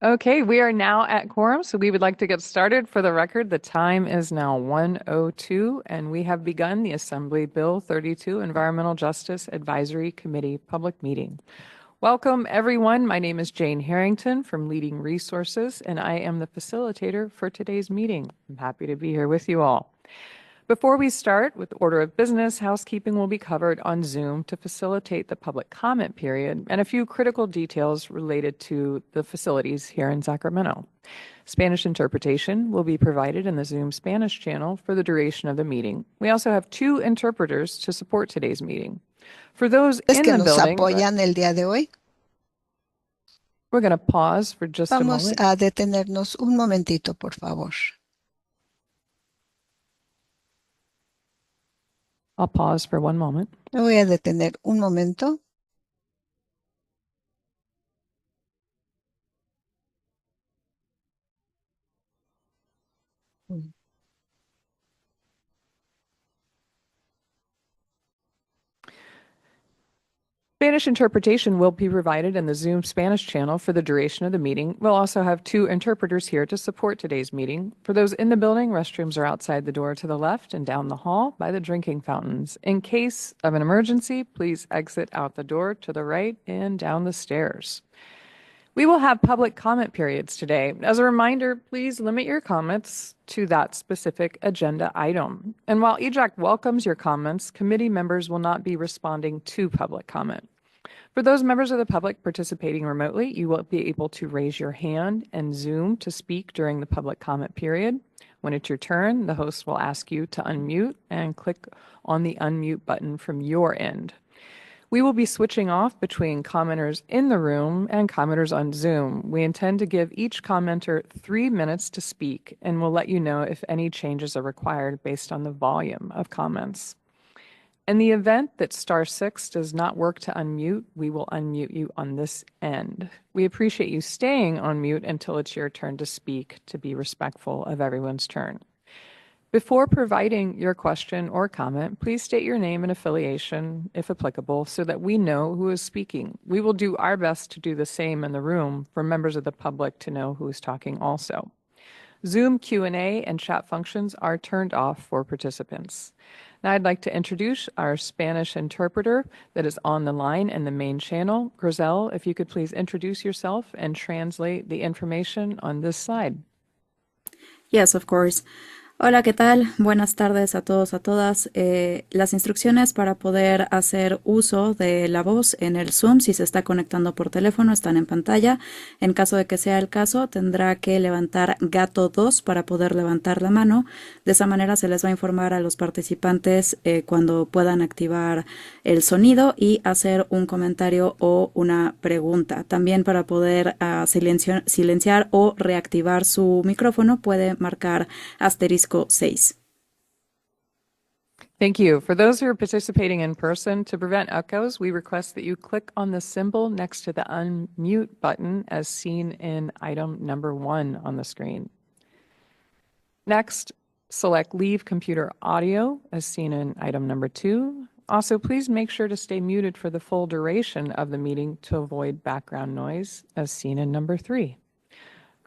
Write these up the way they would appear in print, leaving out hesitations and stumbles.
Okay, we are now at quorum, so we would like to get started. For the record, the time is now 1:02, and we have begun the Assembly Bill 32 Environmental Justice Advisory Committee public meeting. Welcome, everyone. My name is Jane Harrington from Leading Resources, and I am the facilitator for today's meeting. I'm happy to be here with you all. Before we start with the order of business, housekeeping will be covered on Zoom to facilitate the public comment period and a few critical details related to the facilities here in Sacramento. Spanish interpretation will be provided in the Zoom Spanish channel for the duration of the meeting. We also have 2 interpreters to support today's meeting. For those Es in que the nos building, apoyan el día de hoy. we're going to pause for just a Vamos moment. a detenernos un momentito, por favor. I'll pause for 1 moment. Me voy a detener un momento. Spanish interpretation will be provided in the Zoom Spanish channel for the duration of the meeting. We'll also have 2 interpreters here to support today's meeting. For those in the building, restrooms are outside the door to the left and down the hall by the drinking fountains. In case of an emergency, please exit out the door to the right and down the stairs. We will have public comment periods today. As a reminder, please limit your comments to that specific agenda item. And while EJAC welcomes your comments, committee members will not be responding to public comment. For those members of the public participating remotely, you will be able to raise your hand and Zoom to speak during the public comment period. When it's your turn, the host will ask you to unmute and click on the unmute button from your end. We will be switching off between commenters in the room and commenters on Zoom. We intend to give each commenter 3 minutes to speak, and we'll let you know if any changes are required based on the volume of comments. In the event that *6 does not work to unmute, we will unmute you on this end. We appreciate you staying on mute until it's your turn to speak to be respectful of everyone's turn. Before providing your question or comment, please state your name and affiliation, if applicable, so that we know who is speaking. We will do our best to do the same in the room for members of the public to know who is talking also. Zoom Q&A and chat functions are turned off for participants. Now I'd like to introduce our Spanish interpreter that is on the line in the main channel. Grizel, if you could please introduce yourself and translate the information on this slide. Yes, of course. Hola, ¿qué tal? Buenas tardes a todos, a todas. Las instrucciones para poder hacer uso de la voz en el Zoom, si se está conectando por teléfono, están en pantalla. En caso de que sea el caso, tendrá que levantar gato 2 para poder levantar la mano. De esa manera se les va a informar a los participantes cuando puedan activar el sonido y hacer un comentario o una pregunta. También para poder silenciar o reactivar su micrófono puede marcar asterisco 6. Thank you. For those who are participating in person, to prevent echoes, we request that you click on the symbol next to the unmute button as seen in item number 1 on the screen. Next, select Leave Computer Audio as seen in item number 2. Also, please make sure to stay muted for the full duration of the meeting to avoid background noise as seen in number 3.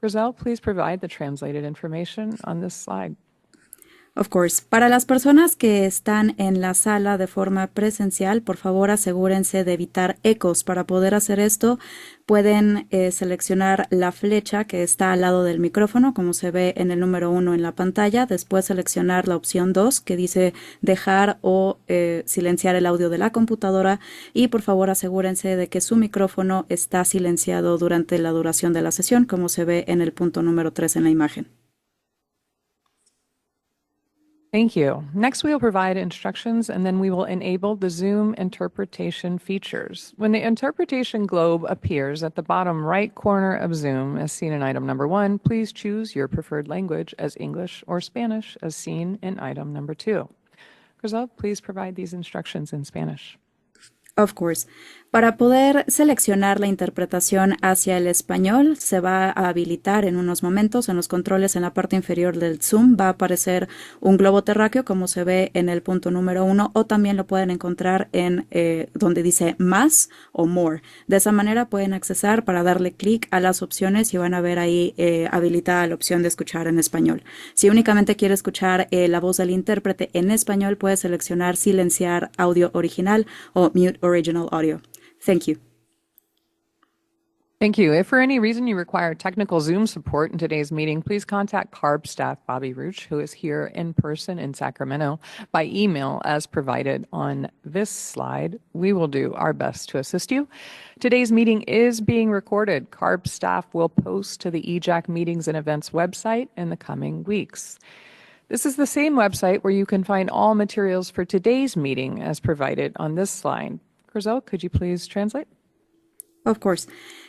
Grizel, please provide the translated information on this slide. Of course. Para las personas que están en la sala de forma presencial, por favor asegúrense de evitar ecos. Para poder hacer esto, pueden seleccionar la flecha que está al lado del micrófono, como se ve en el número 1 en la pantalla. Después seleccionar la opción 2, que dice dejar o silenciar el audio de la computadora. Y por favor asegúrense de que su micrófono está silenciado durante la duración de la sesión, como se ve en el punto número 3 en la imagen. Thank you. Next, we will provide instructions and then we will enable the Zoom interpretation features. When the interpretation globe appears at the bottom right corner of Zoom, as seen in item number 1, please choose your preferred language as English or Spanish, as seen in item number 2. Grizel, please provide these instructions in Spanish. Of course. Para poder seleccionar la interpretación hacia el español, se va a habilitar en unos momentos en los controles en la parte inferior del Zoom. Va a aparecer un globo terráqueo como se ve en el punto número 1 o también lo pueden encontrar en donde dice más o more. De esa manera pueden accesar para darle clic a las opciones y van a ver ahí habilitada la opción de escuchar en español. Si únicamente quiere escuchar la voz del intérprete en español, puede seleccionar silenciar audio original o mute original audio. Thank you. Thank you. If for any reason you require technical Zoom support in today's meeting, please contact CARB staff Bobby Rooch, who is here in person in Sacramento, by email as provided on this slide. We will do our best to assist you. Today's meeting is being recorded. CARB staff will post to the EJAC Meetings and Events website in the coming weeks. This is the same website where you can find all materials for today's meeting as provided on this slide. Grizel, could you please translate? Of course.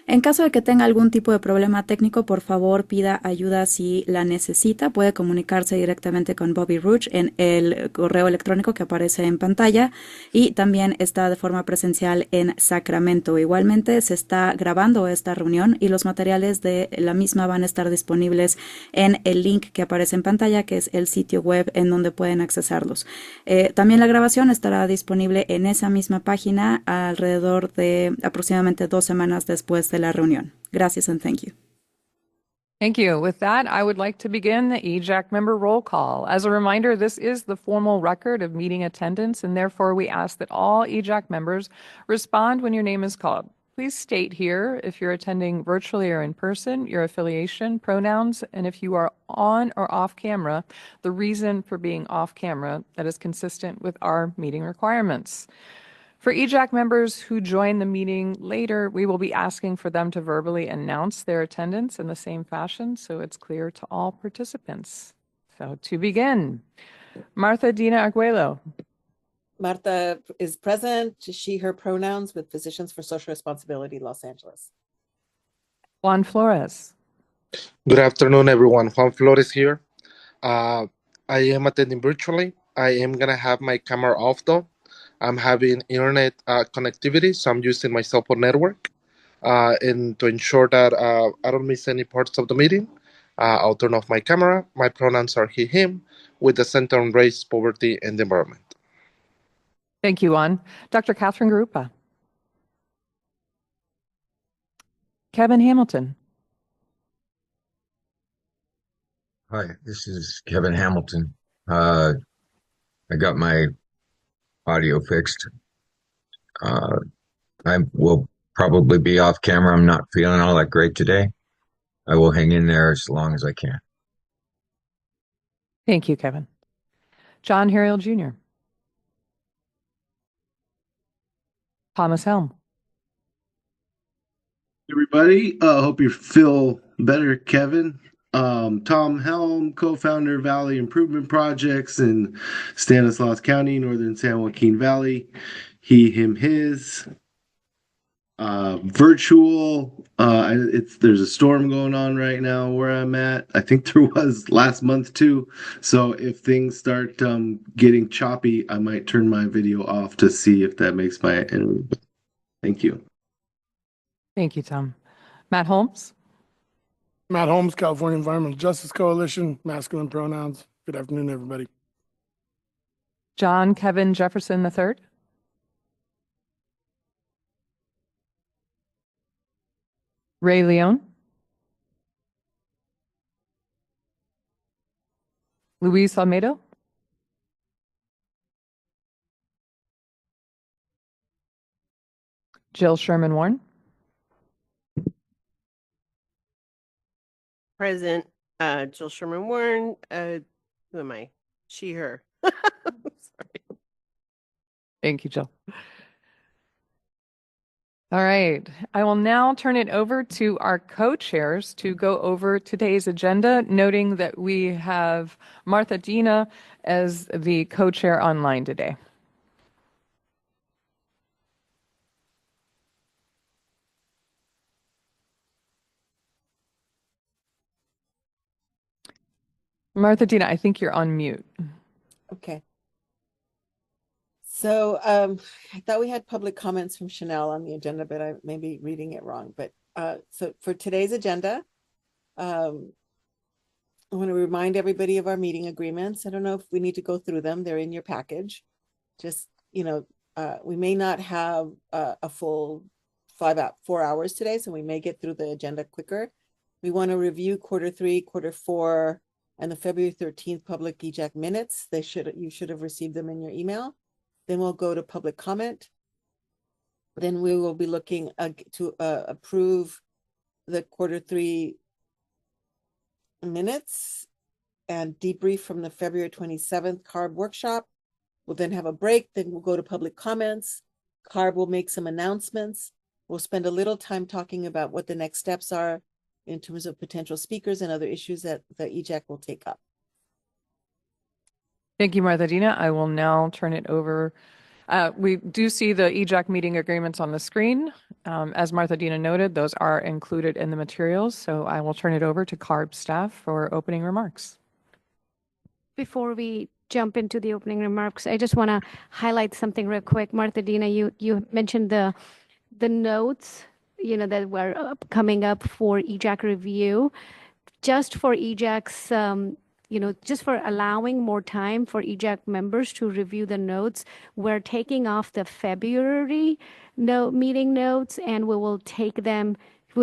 En caso de que tenga algún tipo de problema técnico, por favor pida ayuda si la necesita. Puede comunicarse directamente con Bobby Rooch en el correo electrónico que aparece en pantalla y también está de forma presencial en Sacramento. Igualmente se está grabando esta reunión y los materiales de la misma van a estar disponibles en el link que aparece en pantalla, que es el sitio web en donde pueden accesarlos. También la grabación estará disponible en esa misma página alrededor de aproximadamente 2 semanas después de la reunión. Gracias and thank you. Thank you. With that, I would like to begin the EJAC member roll call. As a reminder, this is the formal record of meeting attendance, and therefore we ask that all EJAC members respond when your name is called. Please state here, if you're attending virtually or in person, your affiliation, pronouns, and if you are on or off camera, the reason for being off camera that is consistent with our meeting requirements. For EJAC members who join the meeting later, we will be asking for them to verbally announce their attendance in the same fashion so it's clear to all participants. So to begin, Martha Dina Arguello, Martha is present, she, her pronouns with Physicians for Social Responsibility, Los Angeles. Juan Flores, Good afternoon, everyone. Juan Flores here. I am attending virtually. I am going to have my camera off, though. I'm having internet connectivity, so I'm using my cell phone network. And to ensure that I don't miss any parts of the meeting, I'll turn off my camera. My pronouns are he, him, with the center on race, poverty, and the environment. thank you, Juan. Dr. Catherine Garupa, Kevin Hamilton, Hi, this is Kevin Hamilton. I got my audio fixed. I will probably be off camera. I'm not feeling all that great today. I will hang in there as long as I can. thank you, Kevin. John Harrell Jr., Thomas Helm, Everybody, hope you feel better, Kevin. Tom Helm, co-founder Valley Improvement Projects in Stanislaus County, Northern San Joaquin Valley. He, him, his. Virtual. There's a storm going on right now where I'm at. I think there was last month too. So if things start getting choppy, I might turn my video off to see if that makes my. Thank you. thank you, Tom. Matt Holmes, Matt Holmes, California Environmental Justice Coalition, masculine pronouns. Good afternoon, everybody. John Kevin Jefferson III, Ray Leon, Luis Almeida, Jill Sherman Warren, Present, Jill Sherman Warren. Who am I? She, her. Sorry. thank you, Jill. All right, I will now turn it over to our co-chairs to go over today's agenda, noting that we have Martha Dina as the co-chair online today. Martha Dina, I think you're on mute. Okay. So I thought we had public comments from Chanel on the agenda, but I may be reading it wrong. But so for today's agenda, I want to remind everybody of our meeting agreements. I don't know if we need to go through them. They're in your package. Just, we may not have a full 4 hours today, so we may get through the agenda quicker. We want to review Q3, Q4, and the February 13th public EJAC minutes. You should have received them in your email. Then we'll go to public comment. Then we will be looking to approve the Q3 minutes and debrief from the February 27th CARB workshop. We'll then have a break. Then we'll go to public comments. CARB will make some announcements. We'll spend a little time talking about what the next steps are in terms of potential speakers and other issues that the EJAC will take up. Thank you, Martha Dina. I will now turn it over. We do see the EJAC meeting agreements on the screen. As Martha Dina noted, those are included in the materials. So I will turn it over to CARB staff for opening remarks. Before we jump into the opening remarks, I just want to highlight something real quick. Martha Dina, you mentioned the notes, that were coming up for EJAC review. Just for EJAC's just for allowing more time for EJAC members to review the notes, we're taking off the February meeting notes, and we'll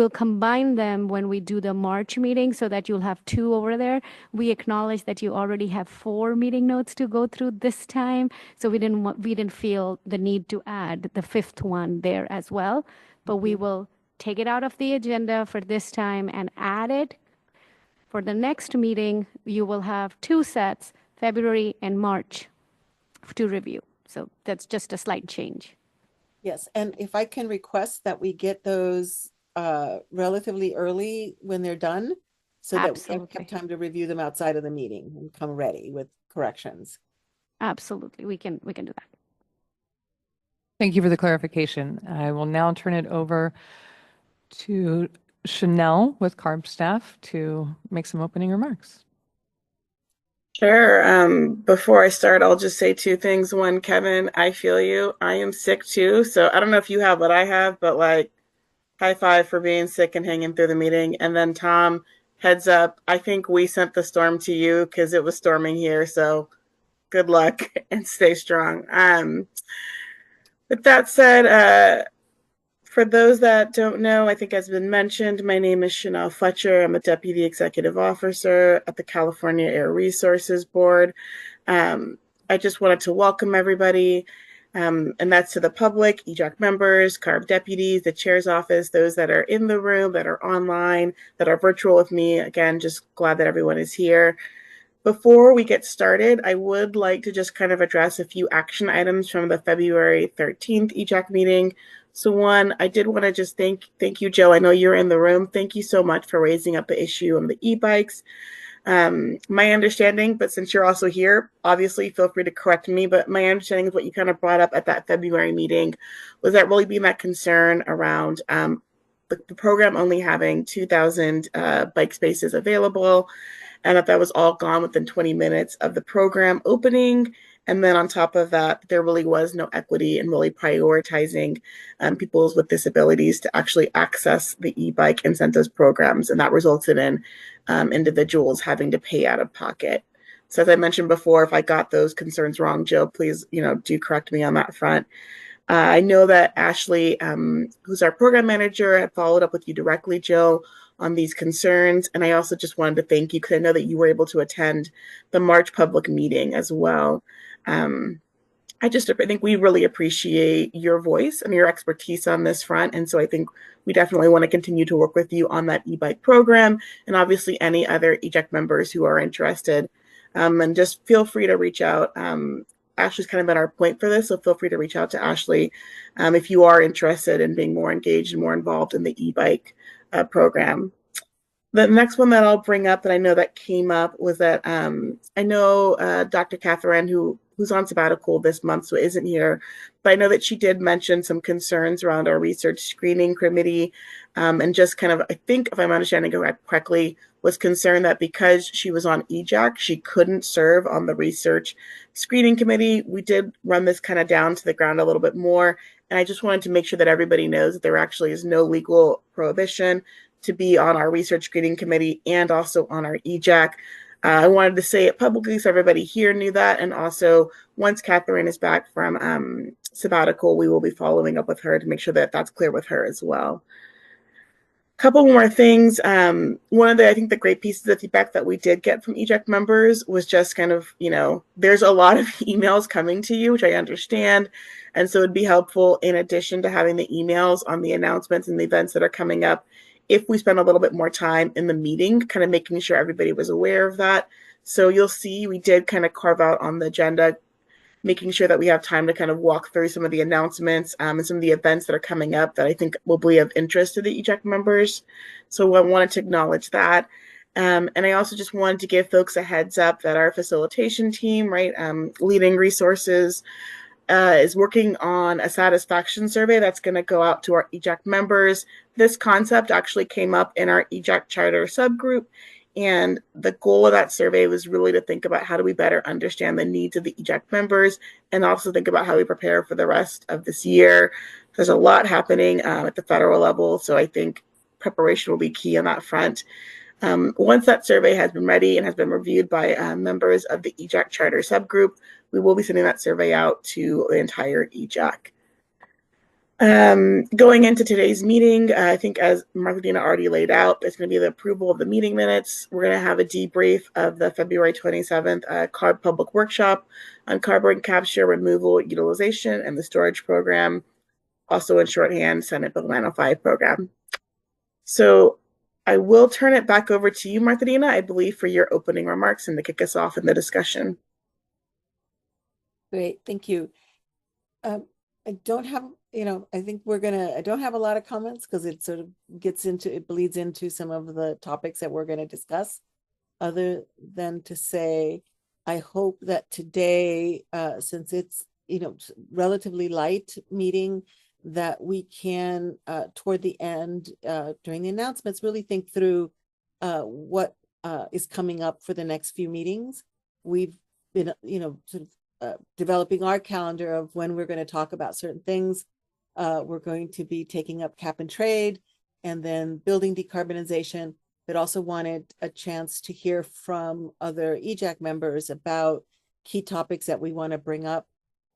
combine them when we do the March meeting so that you'll have 2 over there. We acknowledge that you already have 4 meeting notes to go through this time, so we didn't feel the need to add the 5th one there as well. But we will take it out of the agenda for this time and add it. For the next meeting, you will have 2 sets, February and March, to review. So that's just a slight change. Yes, and if I can request that we get those relatively early when they're done, so that we have time to review them outside of the meeting and come ready with corrections. Absolutely, we can do that. Thank you for the clarification. I will now turn it over to Chanel with CARB staff to make some opening remarks. Sure. Before I start, I'll just say 2 things. One, Kevin, I feel you. I am sick too. So I don't know if you have what I have, but high five for being sick and hanging through the meeting. And then Tom, heads up, I think we sent the storm to you because it was storming here. So good luck and stay strong. With that said, for those that don't know, I think has been mentioned, my name is Chanel Fletcher. I'm a Deputy Executive Officer at the California Air Resources Board. I just wanted to welcome everybody, and that's to the public, EJAC members, CARB deputies, the chair's office, those that are in the room, that are online, that are virtual with me. Again, just glad that everyone is here. Before we get started, I would like to just kind of address a few action items from the February 13th EJAC meeting. So one, I did want to just thank you, Joe. I know you're in the room. Thank you so much for raising up the issue on the e-bikes. My understanding, but since you're also here, obviously feel free to correct me, but my understanding of what you kind of brought up at that February meeting was that really being that concern around the program only having 2,000 bike spaces available, and that was all gone within 20 minutes of the program opening. And then on top of that, there really was no equity in really prioritizing people with disabilities to actually access the e-bike incentives programs. And that resulted in individuals having to pay out of pocket. So as I mentioned before, if I got those concerns wrong, Joe, please, do correct me on that front. I know that Ashley, who's our program manager, had followed up with you directly, Joe, on these concerns. And I also just wanted to thank you because I know that you were able to attend the March public meeting as well. I think we really appreciate your voice and your expertise on this front. And so I think we definitely want to continue to work with you on that e-bike program and obviously any other EJAC members who are interested. And just feel free to reach out. Ashley's kind of been our point for this, so feel free to reach out to Ashley if you are interested in being more engaged and more involved in the e-bike program. The next one that I'll bring up that I know that came up was that I know Dr. Catherine, who who's on sabbatical this month, so isn't here. But I know that she did mention some concerns around our research screening committee, and just kind of, I think if I'm understanding it correctly, was concerned that because she was on EJAC, she couldn't serve on the research screening committee. We did run this kind of down to the ground a little bit more, and I just wanted to make sure that everybody knows that there actually is no legal prohibition to be on our research screening committee and also on our EJAC. I wanted to say it publicly so everybody here knew that. And also, once Catherine is back from sabbatical, we will be following up with her to make sure that that's clear with her as well. Couple more things. One of the, I think the great pieces of feedback that we did get from EJAC members was just kind of, there's a lot of emails coming to you, which I understand. And so it'd be helpful, in addition to having the emails on the announcements and the events that are coming up, if we spend a little bit more time in the meeting, kind of making sure everybody was aware of that. So you'll see we did kind of carve out on the agenda, making sure that we have time to kind of walk through some of the announcements and some of the events that are coming up that I think will be of interest to the EJAC members. So I wanted to acknowledge that. And I also just wanted to give folks a heads up that our facilitation team, right, Leading Resources, is working on a satisfaction survey that's going to go out to our EJAC members. This concept actually came up in our EJAC charter subgroup. And the goal of that survey was really to think about how do we better understand the needs of the EJAC members and also think about how we prepare for the rest of this year. There's a lot happening at the federal level, so I think preparation will be key on that front. Once that survey has been ready and has been reviewed by members of the EJAC charter subgroup, we will be sending that survey out to the entire EJAC. Going into today's meeting, I think as Martha-Dina already laid out, there's going to be the approval of the meeting minutes. We're going to have a debrief of the February 27th CARB public workshop on carbon capture, removal, utilization, and the storage program. Also in shorthand, Senate Bill 905 program. So I will turn it back over to you, Martha-Dina, I believe, for your opening remarks and to kick us off in the discussion. Great, thank you. I don't have, I think I don't have a lot of comments because it sort of bleeds into some of the topics that we're going to discuss, other than to say, I hope that today, since it's, relatively light meeting, that we can, toward the end, during the announcements, really think through what is coming up for the next few meetings. We've been, sort of developing our calendar of when we're going to talk about certain things. We're going to be taking up cap and trade and then building decarbonization, but also wanted a chance to hear from other EJAC members about key topics that we want to bring up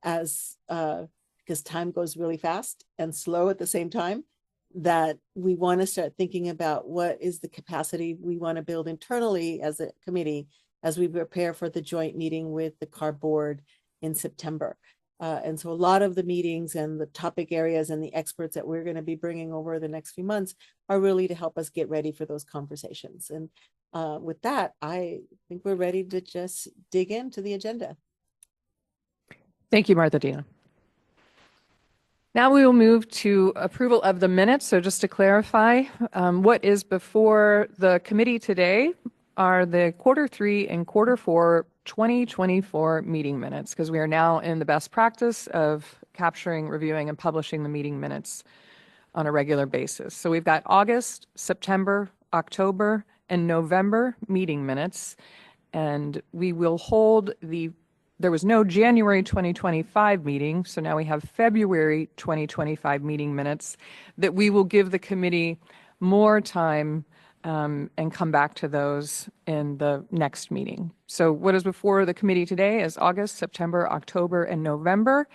as because time goes really fast and slow at the same time, that we want to start thinking about what is the capacity we want to build internally as a committee as we prepare for the joint meeting with the CARB board in September. And so a lot of the meetings and the topic areas and the experts that we're going to be bringing over the next few months are really to help us get ready for those conversations. And with that, I think we're ready to just dig into the agenda. Thank you, Martha-Dina. Now we will move to approval of the minutes. So just to clarify, what is before the committee today are the Q3 and Q4 2024 meeting minutes, because we are now in the best practice of capturing, reviewing, and publishing the meeting minutes on a regular basis. So we've got August, September, October, and November meeting minutes, and we will hold there was no January 2025 meeting, so now we have February 2025 meeting minutes that we will give the committee more time and come back to those in the next meeting. So what is before the committee today is August, September, October, and November.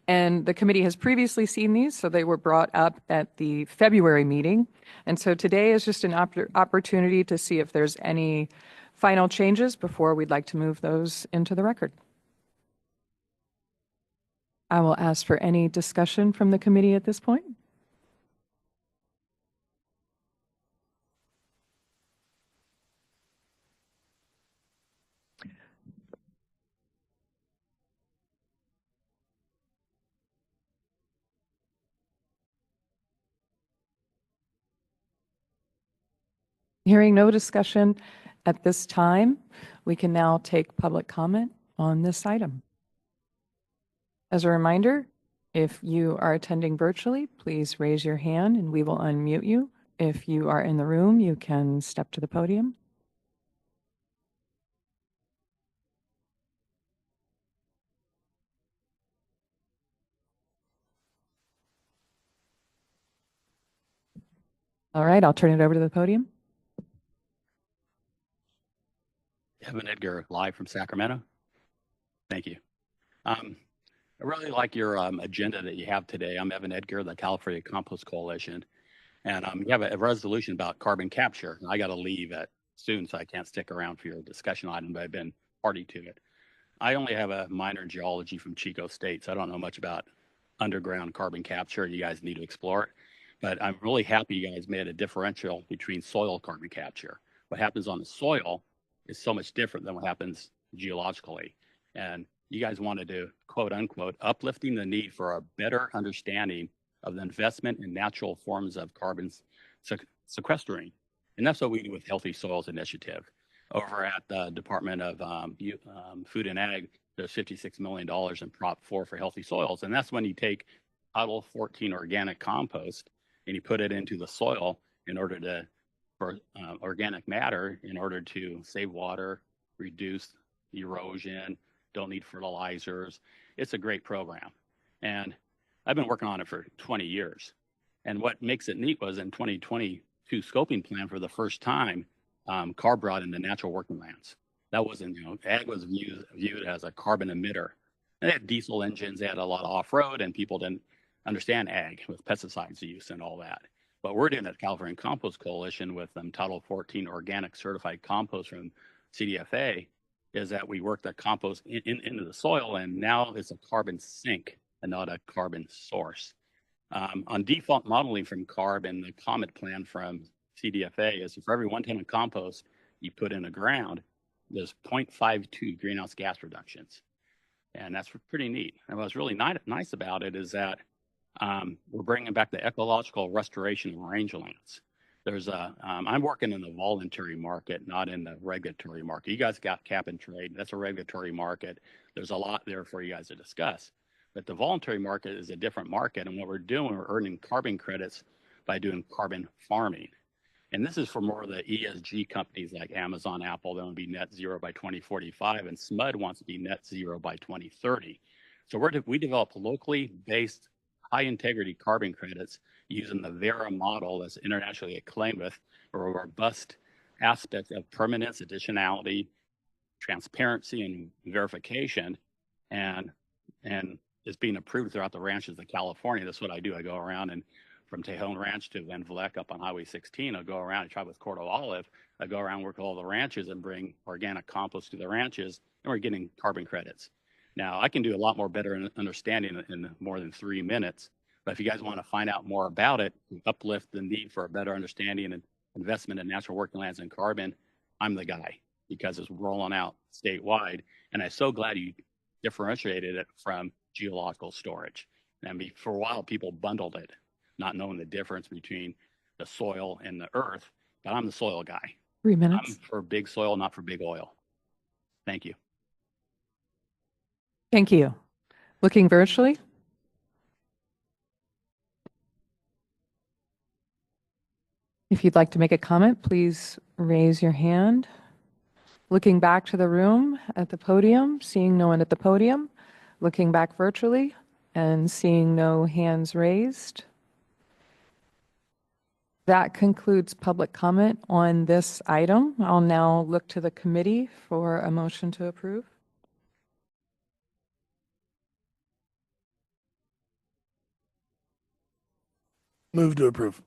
And the committee has previously seen these, so they were brought up at the February meeting. And so today is just an opportunity to see if there's any final changes before we'd like to move those into the record. I will ask for any discussion from the committee at this point. Hearing no discussion at this time, we can now take public comment on this item. As a reminder, if you are attending virtually, please raise your hand and we will unmute you. If you are in the room, you can step to the podium. All right, I'll turn it over to the podium. Evan Edgar, live from Sacramento. Thank you. I really like your agenda that you have today. I'm Evan Edgar, the California Compost Coalition, and you have a resolution about carbon capture. I got to leave soon, so I can't stick around for your discussion item, but I've been party to it. I only have a minor in geology from Chico State, so I don't know much about underground carbon capture. You guys need to explore it, but I'm really happy you guys made a differential between soil carbon capture. What happens on the soil is so much different than what happens geologically. And you guys wanted to, quote unquote, uplifting the need for a better understanding of the investment in natural forms of carbon sequestering. And that's what we do with Healthy Soils Initiative. Over at the Department of Food and Ag, there's $56 million in Prop 4 for healthy soils. And that's when you take Title 14 organic compost and you put it into the soil in order to for organic matter in order to save water, reduce erosion, don't need fertilizers. It's a great program. And I've been working on it for 20 years. And what makes it neat was in 2022 scoping plan for the first time, CARB brought in the natural working lands. That wasn't, ag was viewed as a carbon emitter. And they had diesel engines, they had a lot of off-road, and people didn't understand ag with pesticides use and all that. What we're doing at the California Compost Coalition with Title 14 organic certified compost from CDFA is that we work that compost into the soil, and now it's a carbon sink and not a carbon source. On default modeling from CARB and the COMET plan from CDFA is for every 1 ton of compost you put in the ground, there's 0.52 greenhouse gas reductions. And that's pretty neat. And what's really nice about it is that we're bringing back the ecological restoration of rangelands. There's I'm working in the voluntary market, not in the regulatory market. You guys got cap and trade. That's a regulatory market. There's a lot there for you guys to discuss. But the voluntary market is a different market. And what we're doing, we're earning carbon credits by doing carbon farming. And this is for more of the ESG companies like Amazon, Apple. They want to be net zero by 2045, and SMUD wants to be net zero by 2030. So we develop locally based high integrity carbon credits using the Verra model that's internationally acclaimed with a robust aspect of permanence, additionality, transparency, and verification, and it's being approved throughout the ranches of California. That's what I do. I go around, and from Tejon Ranch to Van Vleck up on Highway 16, I'll go around and try with Cordo Olive. I go around, work with all the ranches and bring organic compost to the ranches, and we're getting carbon credits. Now, I can do a lot more better understanding in more than 3 minutes, but if you guys want to find out more about it, uplift the need for a better understanding and investment in natural working lands and carbon, I'm the guy, because it's rolling out statewide. And I'm so glad you differentiated it from geological storage. And for a while, people bundled it, not knowing the difference between the soil and the earth, but I'm the soil guy. 3 minutes. I'm for big soil, not for big oil. Thank you. Thank you. Looking virtually. If you'd like to make a comment, please raise your hand. Looking back to the room at the podium, seeing no one at the podium. Looking back virtually and seeing no hands raised. That concludes public comment on this item. I'll now look to the committee for a motion to approve. Move to approve.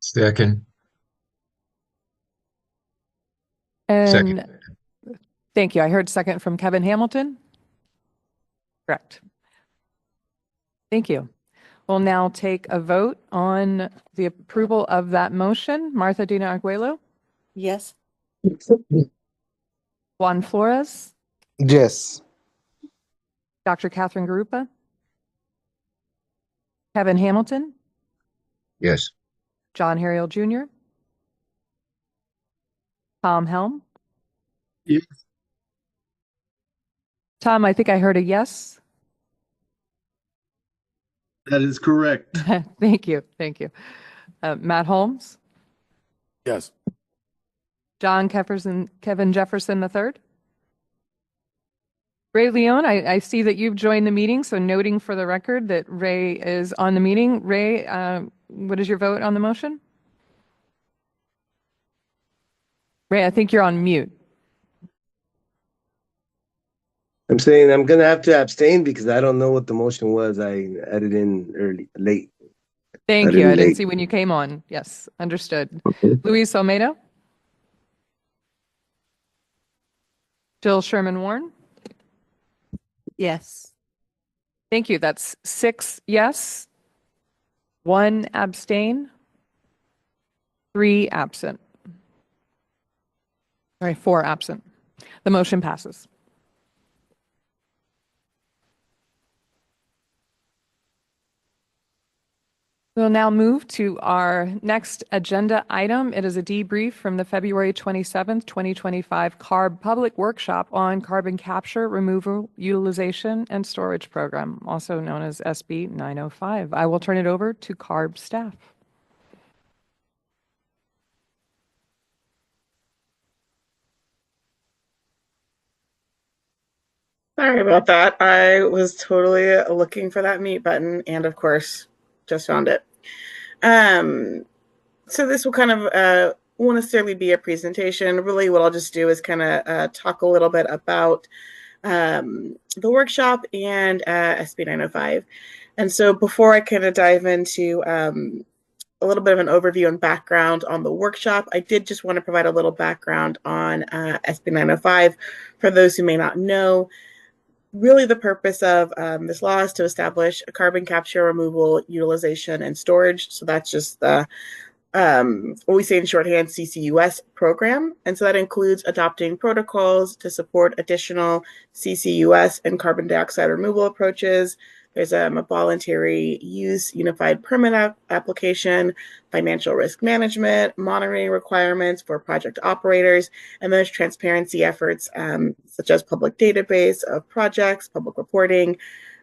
Second. And Second. thank you. I heard second from Kevin Hamilton. Correct. Thank you. We'll now take a vote on the approval of that motion. Martha Dina Arguello, Yes. Juan Flores, Yes. Dr. Catherine Garupa, Kevin Hamilton, Yes. John Harriel Jr., Tom Helm. Yes. Tom, I think I heard a yes. That is correct. Thank you. Thank you. Matt Holmes, Yes. John Kevin Jefferson III. Ray Leone, I see that you've joined the meeting, so noting for the record that Ray is on the meeting. Ray, what is your vote on the motion? Ray, I think you're on mute. I'm saying I'm gonna have to abstain because I don't know what the motion was. I added in late. Thank Added you. in I didn't late. see when you came on. Yes, understood. Okay. Luis Almeida. Jill Sherman Warren. Yes. Thank you. That's 6 yes, 1 abstain, 3 absent. Sorry, 4 absent. The motion passes. We'll now move to our next agenda item. It is a debrief from the February 27th, 2025 CARB Public Workshop on Carbon Capture, Removal, Utilization, and Storage Program, also known as SB 905. I will turn it over to CARB staff. Sorry about that. I was totally looking for that mute button and of course just found it. So this will kind of won't necessarily be a presentation. Really what I'll just do is kind of talk a little bit about the workshop and SB 905. And so before I kind of dive into a little bit of an overview and background on the workshop, I did just want to provide a little background on SB 905 for those who may not know. Really, the purpose of this law is to establish a carbon capture, removal, utilization, and storage. So that's just the what we say in shorthand, CCUS program. And so that includes adopting protocols to support additional CCUS and carbon dioxide removal approaches. There's a voluntary use unified permit application, financial risk management, monitoring requirements for project operators, and there's transparency efforts such as public database of projects, public reporting,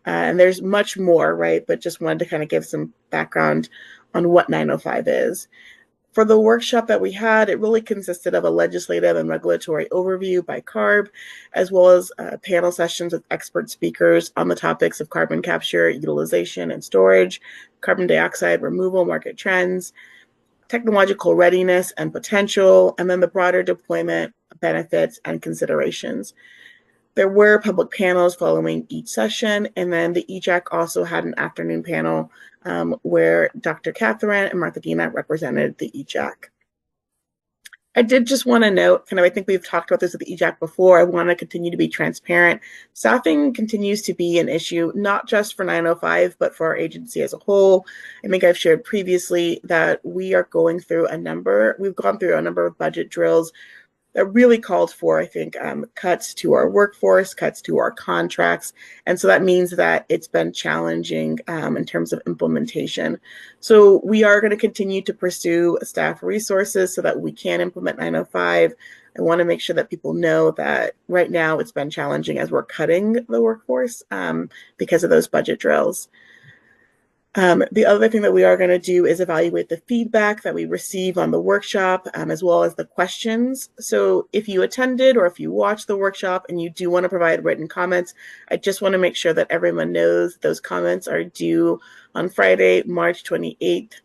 and there's much more, right? But just wanted to kind of give some background on what 905 is. For the workshop that we had, it really consisted of a legislative and regulatory overview by CARB, as well as panel sessions with expert speakers on the topics of carbon capture, utilization, and storage, carbon dioxide removal market trends, technological readiness and potential, and then the broader deployment benefits and considerations. There were public panels following each session, and then the EJAC also had an afternoon panel where Dr. Catherine and Martha Dina represented the EJAC. I did just want to note, I think we've talked about this with the EJAC before, I want to continue to be transparent. Staffing continues to be an issue, not just for 905, but for our agency as a whole. I think I've shared previously that we've gone through a number of budget drills that really called for, I think, cuts to our workforce, cuts to our contracts. And so that means that it's been challenging in terms of implementation. So we are going to continue to pursue staff resources so that we can implement 905. I want to make sure that people know that right now it's been challenging as we're cutting the workforce because of those budget drills. The other thing that we are going to do is evaluate the feedback that we receive on the workshop, as well as the questions. So if you attended or if you watched the workshop and you do want to provide written comments, I just want to make sure that everyone knows those comments are due on Friday, March 28th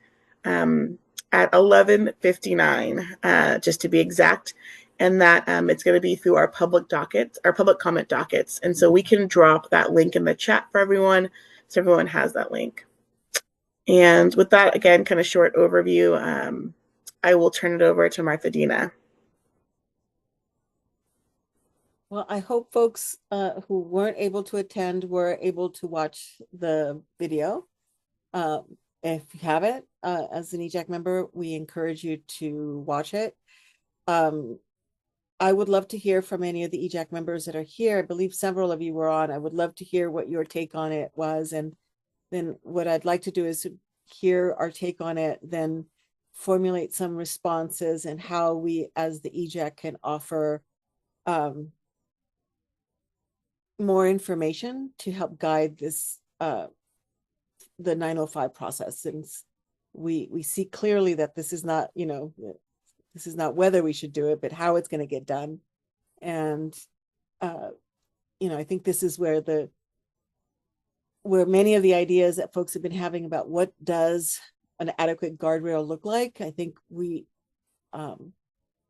at 11:59, just to be exact. And that it's going to be through our public comment dockets. And so we can drop that link in the chat for everyone, so everyone has that link. And with that, again, kind of short overview, I will turn it over to Martha Dina. Well, I hope folks who weren't able to attend were able to watch the video. If you haven't, as an EJAC member, we encourage you to watch it. I would love to hear from any of the EJAC members that are here. I believe several of you were on. I would love to hear what your take on it was. And then what I'd like to do is hear our take on it, then formulate some responses and how we as the EJAC can offer more information to help guide this the 905 process, since we see clearly that this is not, this is not whether we should do it, but how it's going to get done. And, I think this is where many of the ideas that folks have been having about what does an adequate guardrail look like, I think we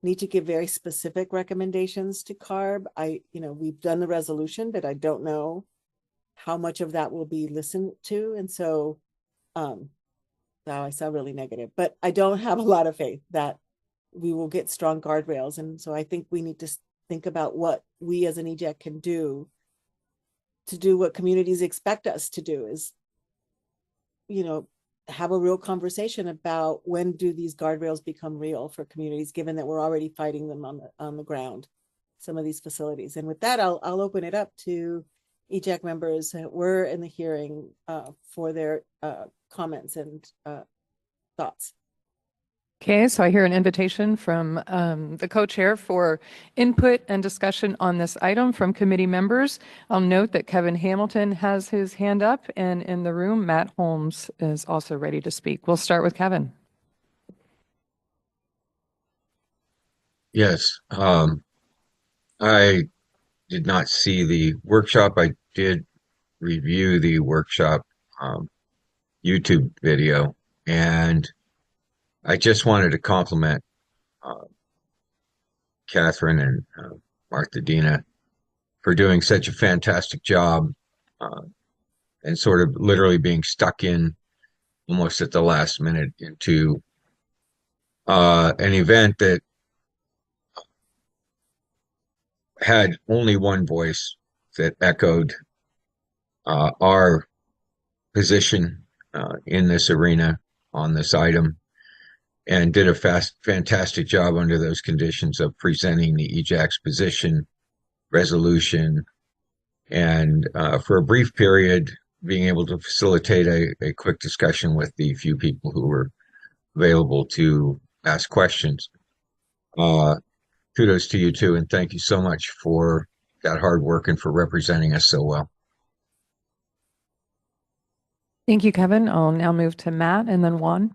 need to give very specific recommendations to CARB. We've done the resolution, but I don't know how much of that will be listened to. And so, wow, I sound really negative, but I don't have a lot of faith that we will get strong guardrails. And so I think we need to think about what we as an EJAC can do to do what communities expect us to do, is, have a real conversation about when do these guardrails become real for communities, given that we're already fighting them on the ground, some of these facilities. And with that, I'll open it up to EJAC members that were in the hearing for their comments and thoughts. Okay, so I hear an invitation from the co-chair for input and discussion on this item from committee members. I'll note that Kevin Hamilton has his hand up, and in the room, Matt Holmes is also ready to speak. We'll start with Kevin. Yes, I did not see the workshop. I did review the workshop YouTube video, and I just wanted to compliment Catherine and Martha Dina for doing such a fantastic job and sort of literally being stuck in almost at the last minute into an event that had only one voice that echoed our position in this arena on this item, and did a fantastic job under those conditions of presenting the EJAC's position, resolution, and for a brief period, being able to facilitate a quick discussion with the few people who were available to ask questions. Kudos to you too, and thank you so much for that hard work and for representing us so well. Thank you, Kevin. I'll now move to Matt and then Juan.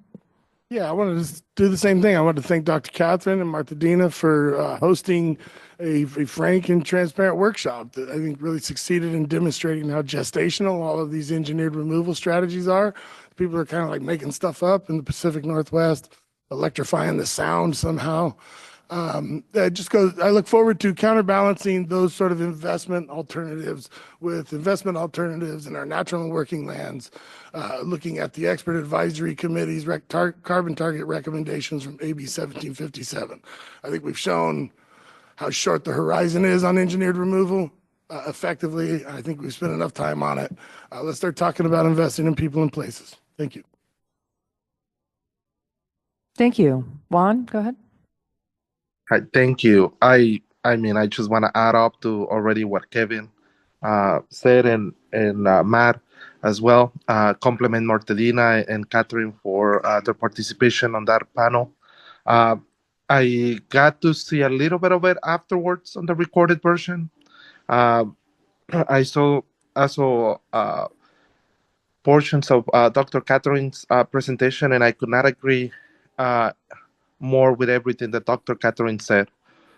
Yeah, I wanted to do the same thing. I wanted to thank Dr. Catherine and Martha Dina for hosting a frank and transparent workshop that I think really succeeded in demonstrating how gestational all of these engineered removal strategies are. People are kind of like making stuff up in the Pacific Northwest, electrifying the sound somehow. I look forward to counterbalancing those sort of investment alternatives with investment alternatives in our natural and working lands, looking at the expert advisory committee's carbon target recommendations from AB 1757. I think we've shown how short the horizon is on engineered removal effectively. I think we've spent enough time on it. Let's start talking about investing in people and places. Thank you. Thank you. Juan, go ahead. Hi, thank you. I mean, I just want to add up to already what Kevin said and Matt as well. Compliment Martha Dina and Catherine for their participation on that panel. I got to see a little bit of it afterwards on the recorded version. I saw portions of Dr. Catherine's presentation, and I could not agree more with everything that Dr. Catherine said.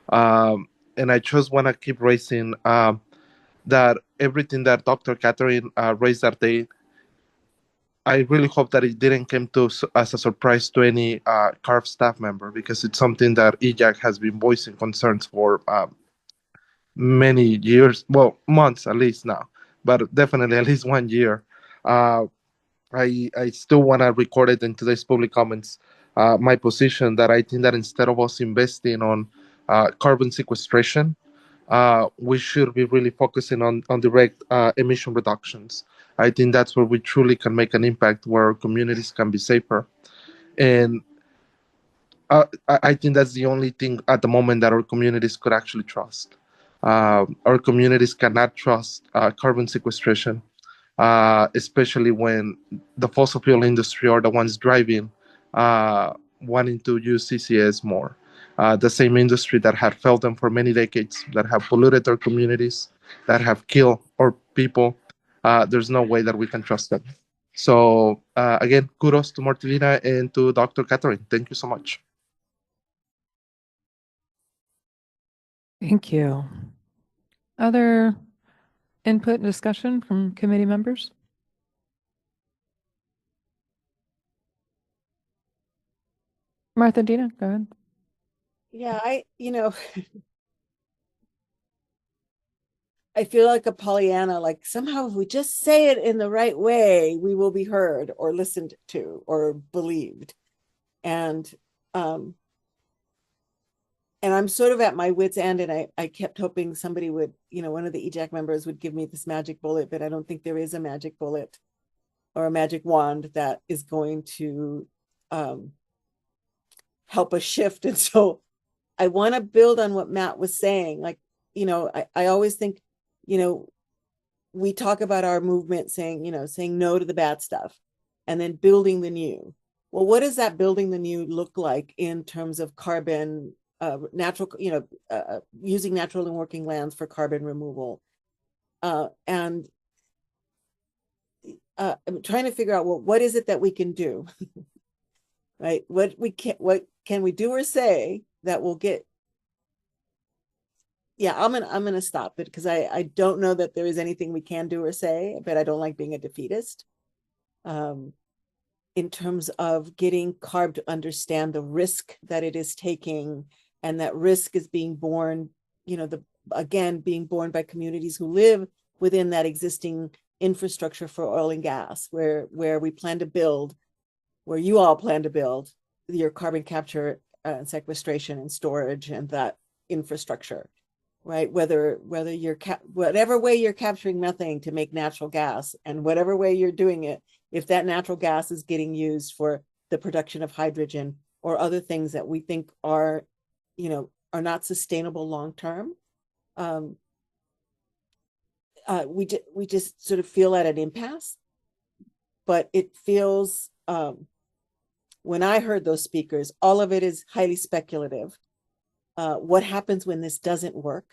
And I just want to keep raising that everything that Dr. Catherine raised that day, I really hope that it didn't come as a surprise to any CARB staff member, because it's something that EJAC has been voicing concerns for many years, well, months at least now, but definitely at least 1 year. I still want to record it in today's public comments, my position that I think that instead of us investing on carbon sequestration, we should be really focusing on direct emission reductions. I think that's where we truly can make an impact, where our communities can be safer. And I think that's the only thing at the moment that our communities could actually trust. Our communities cannot trust carbon sequestration, especially when the fossil fuel industry are the ones driving, wanting to use CCS more. The same industry that had failed them for many decades, that have polluted our communities, that have killed our people. There's no way that we can trust them. So again, kudos to Martelina and to Dr. Catherine. Thank you so much. Thank you. Other input and discussion from committee members? Martha Dina, go ahead. Yeah, I feel like a Pollyanna, like somehow if we just say it in the right way, we will be heard or listened to or believed. And I'm sort of at my wit's end, and I kept hoping somebody would, one of the EJAC members would give me this magic bullet, but I don't think there is a magic bullet or a magic wand that is going to help us shift. And so I want to build on what Matt was saying. Like, I always think, we talk about our movement saying, saying no to the bad stuff and then building the new. Well, what does that building the new look like in terms of carbon, natural, using natural and working lands for carbon removal? And I'm trying to figure out, well, what is it that we can do? Right? What can we do or say that will get? Yeah, I'm gonna stop it because I don't know that there is anything we can do or say, but I don't like being a defeatist. In terms of getting CARB to understand the risk that it is taking, and that risk is being borne, being borne by communities who live within that existing infrastructure for oil and gas, where we plan to build, where you all plan to build your carbon capture and sequestration and storage and that infrastructure, right? Whether you're whatever way you're capturing methane to make natural gas, and whatever way you're doing it, if that natural gas is getting used for the production of hydrogen or other things that we think are not sustainable long term, we just sort of feel at an impasse. But it feels, when I heard those speakers, all of it is highly speculative. What happens when this doesn't work?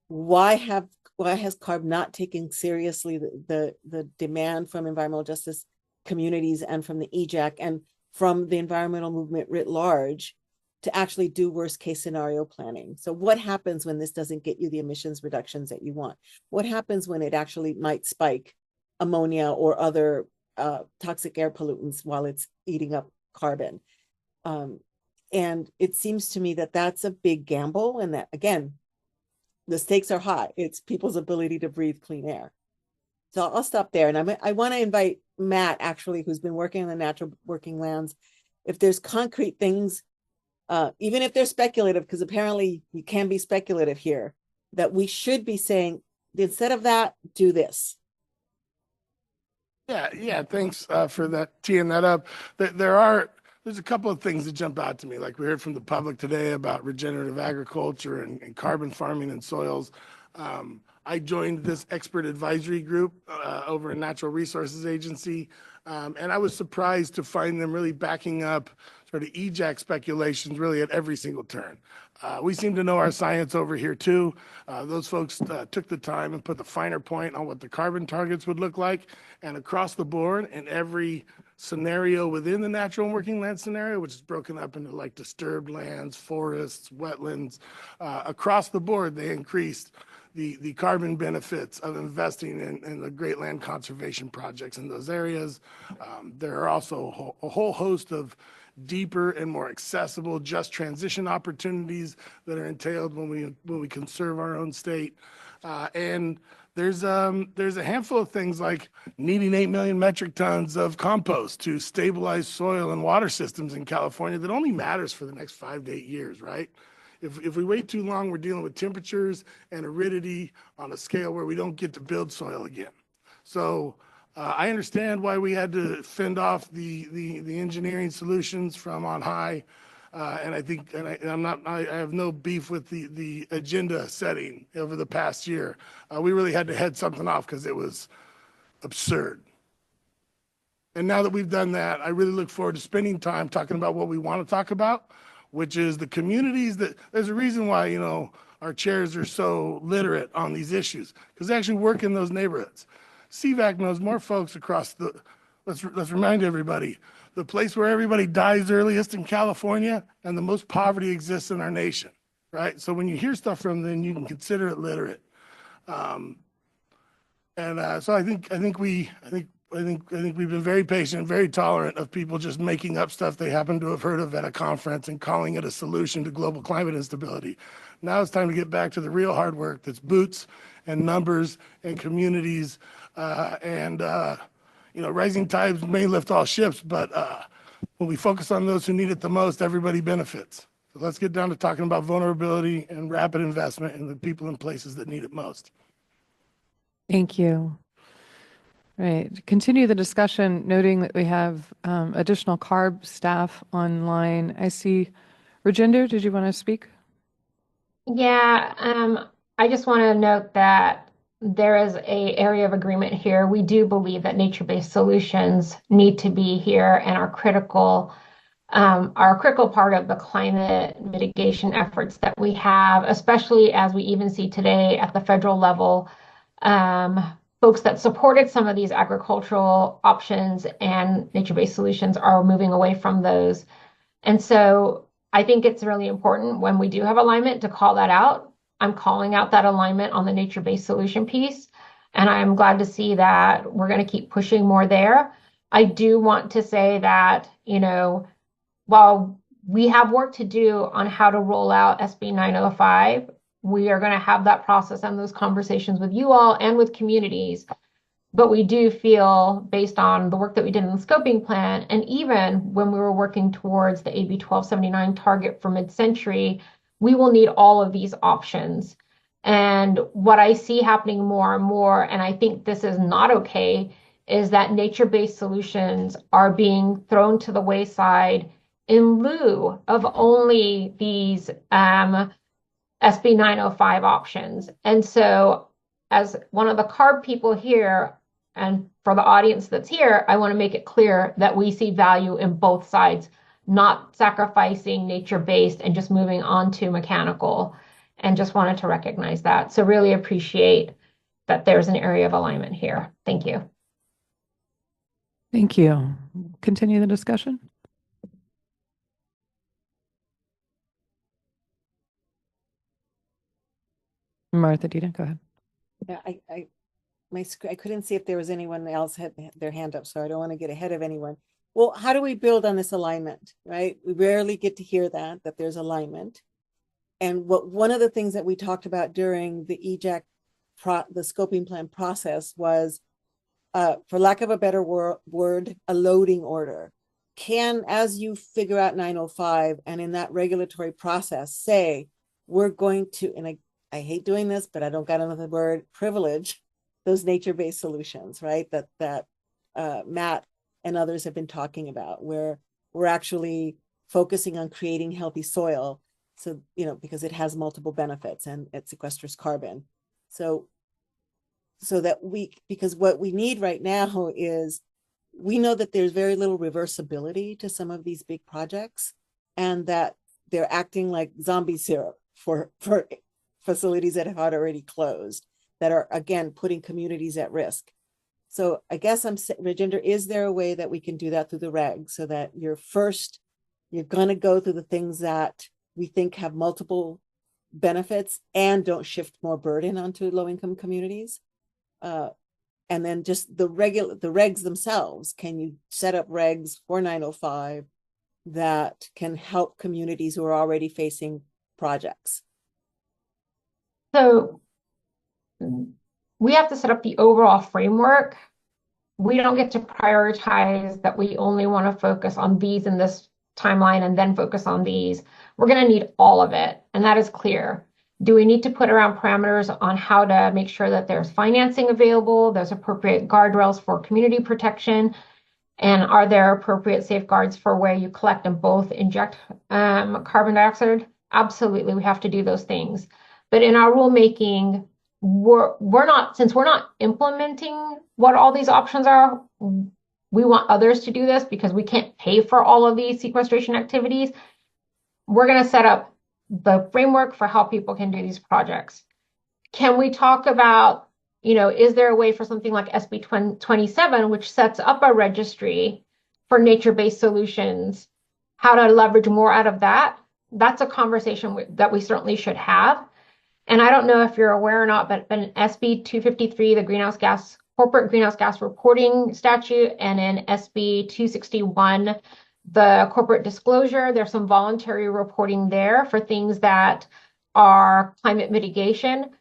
Why has CARB not taken seriously the demand from environmental justice communities and from the EJAC and from the environmental movement writ large to actually do worst case scenario planning? So what happens when this doesn't get you the emissions reductions that you want? What happens when it actually might spike ammonia or other toxic air pollutants while it's eating up carbon? And it seems to me that that's a big gamble, and that, again, the stakes are high. It's people's ability to breathe clean air. So I'll stop there. And I want to invite Matt, actually, who's been working on the natural working lands. If there's concrete things, even if they're speculative, because apparently you can be speculative here, that we should be saying, instead of that, do this. Yeah. Thanks for that, teeing that up. There's a couple of things that jump out to me. Like we heard from the public today about regenerative agriculture and carbon farming and soils. I joined this expert advisory group over a Natural Resources Agency, and I was surprised to find them really backing up sort of EJAC speculations really at every single turn. We seem to know our science over here too. Those folks took the time and put the finer point on what the carbon targets would look like, and across the board in every scenario within the natural and working land scenario, which is broken up into like disturbed lands, forests, wetlands, across the board, they increased the carbon benefits of investing in the great land conservation projects in those areas. There are also a whole host of deeper and more accessible just transition opportunities that are entailed when we conserve our own state. And there's a handful of things like needing 8 million metric tons of compost to stabilize soil and water systems in California that only matters for the next 5 to 8 years, right? If we wait too long, we're dealing with temperatures and aridity on a scale where we don't get to build soil again. So I understand why we had to fend off the engineering solutions from on high. And I think, I have no beef with the agenda setting over the past year. We really had to head something off because it was absurd. And now that we've done that, I really look forward to spending time talking about what we want to talk about, which is the communities there's a reason why, our chairs are so literate on these issues, because they actually work in those neighborhoods. CVAC knows more folks across let's remind everybody, the place where everybody dies earliest in California and the most poverty exists in our nation, right? So when you hear stuff from them, you can consider it literate. So I think we've been very patient, very tolerant of people just making up stuff they happen to have heard of at a conference and calling it a solution to global climate instability. Now it's time to get back to the real hard work that's boots and numbers and communities rising tides may lift all ships, but when we focus on those who need it the most, everybody benefits. So let's get down to talking about vulnerability and rapid investment in the people and places that need it most. Thank you. Right. Continue the discussion, noting that we have additional CARB staff online. I see Rajinder, did you want to speak? Yeah, I just want to note that there is a area of agreement here. We do believe that nature-based solutions need to be here and are a critical part of the climate mitigation efforts that we have, especially as we even see today at the federal level, folks that supported some of these agricultural options and nature-based solutions are moving away from those. And so I think it's really important when we do have alignment to call that out. I'm calling out that alignment on the nature-based solution piece, and I'm glad to see that we're going to keep pushing more there. I do want to say that, while we have work to do on how to roll out SB 905, we are going to have that process and those conversations with you all and with communities. But we do feel, based on the work that we did in the scoping plan, and even when we were working towards the AB 1279 target for mid-century, we will need all of these options. And what I see happening more and more, and I think this is not okay, is that nature-based solutions are being thrown to the wayside in lieu of only these SB 905 options. And so as one of the CARB people here, and for the audience that's here, I want to make it clear that we see value in both sides, not sacrificing nature-based and just moving on to mechanical, and just wanted to recognize that. So really appreciate that there's an area of alignment here. Thank you. Thank you. Continue the discussion. Martha Dina, go ahead. Yeah, I couldn't see if there was anyone else had their hand up, so I don't want to get ahead of anyone. Well, how do we build on this alignment, right? We rarely get to hear that there's alignment. And one of the things that we talked about during the EJAC, the scoping plan process was, for lack of a better word, a loading order. As you figure out 905 and in that regulatory process, say, we're going to, and I hate doing this, but I don't got another word, privilege those nature-based solutions, right? That Matt and others have been talking about, where we're actually focusing on creating healthy soil. So, because it has multiple benefits and it sequesters carbon. So that because what we need right now is, we know that there's very little reversibility to some of these big projects, and that they're acting like zombie syrup for facilities that have already closed, that are, again, putting communities at risk. So I guess Rajinder, is there a way that we can do that through the regs, so that you're going to go through the things that we think have multiple benefits and don't shift more burden onto low-income communities? And then just the regs themselves, can you set up regs for 905 that can help communities who are already facing projects? So we have to set up the overall framework. We don't get to prioritize that we only want to focus on these in this timeline and then focus on these. We're going to need all of it, and that is clear. Do we need to put around parameters on how to make sure that there's financing available, there's appropriate guardrails for community protection, and are there appropriate safeguards for where you collect and both inject carbon dioxide? Absolutely, we have to do those things. But in our rulemaking, since we're not implementing what all these options are, we want others to do this because we can't pay for all of these sequestration activities. We're going to set up the framework for how people can do these projects. Can we talk about Is there a way for something like SB 27, which sets up a registry for nature-based solutions, how to leverage more out of that? That's a conversation that we certainly should have. And I don't know if you're aware or not, but in SB 253, the corporate greenhouse gas reporting statute, and in SB 261, the corporate disclosure, there's some voluntary reporting there for things that are climate mitigation.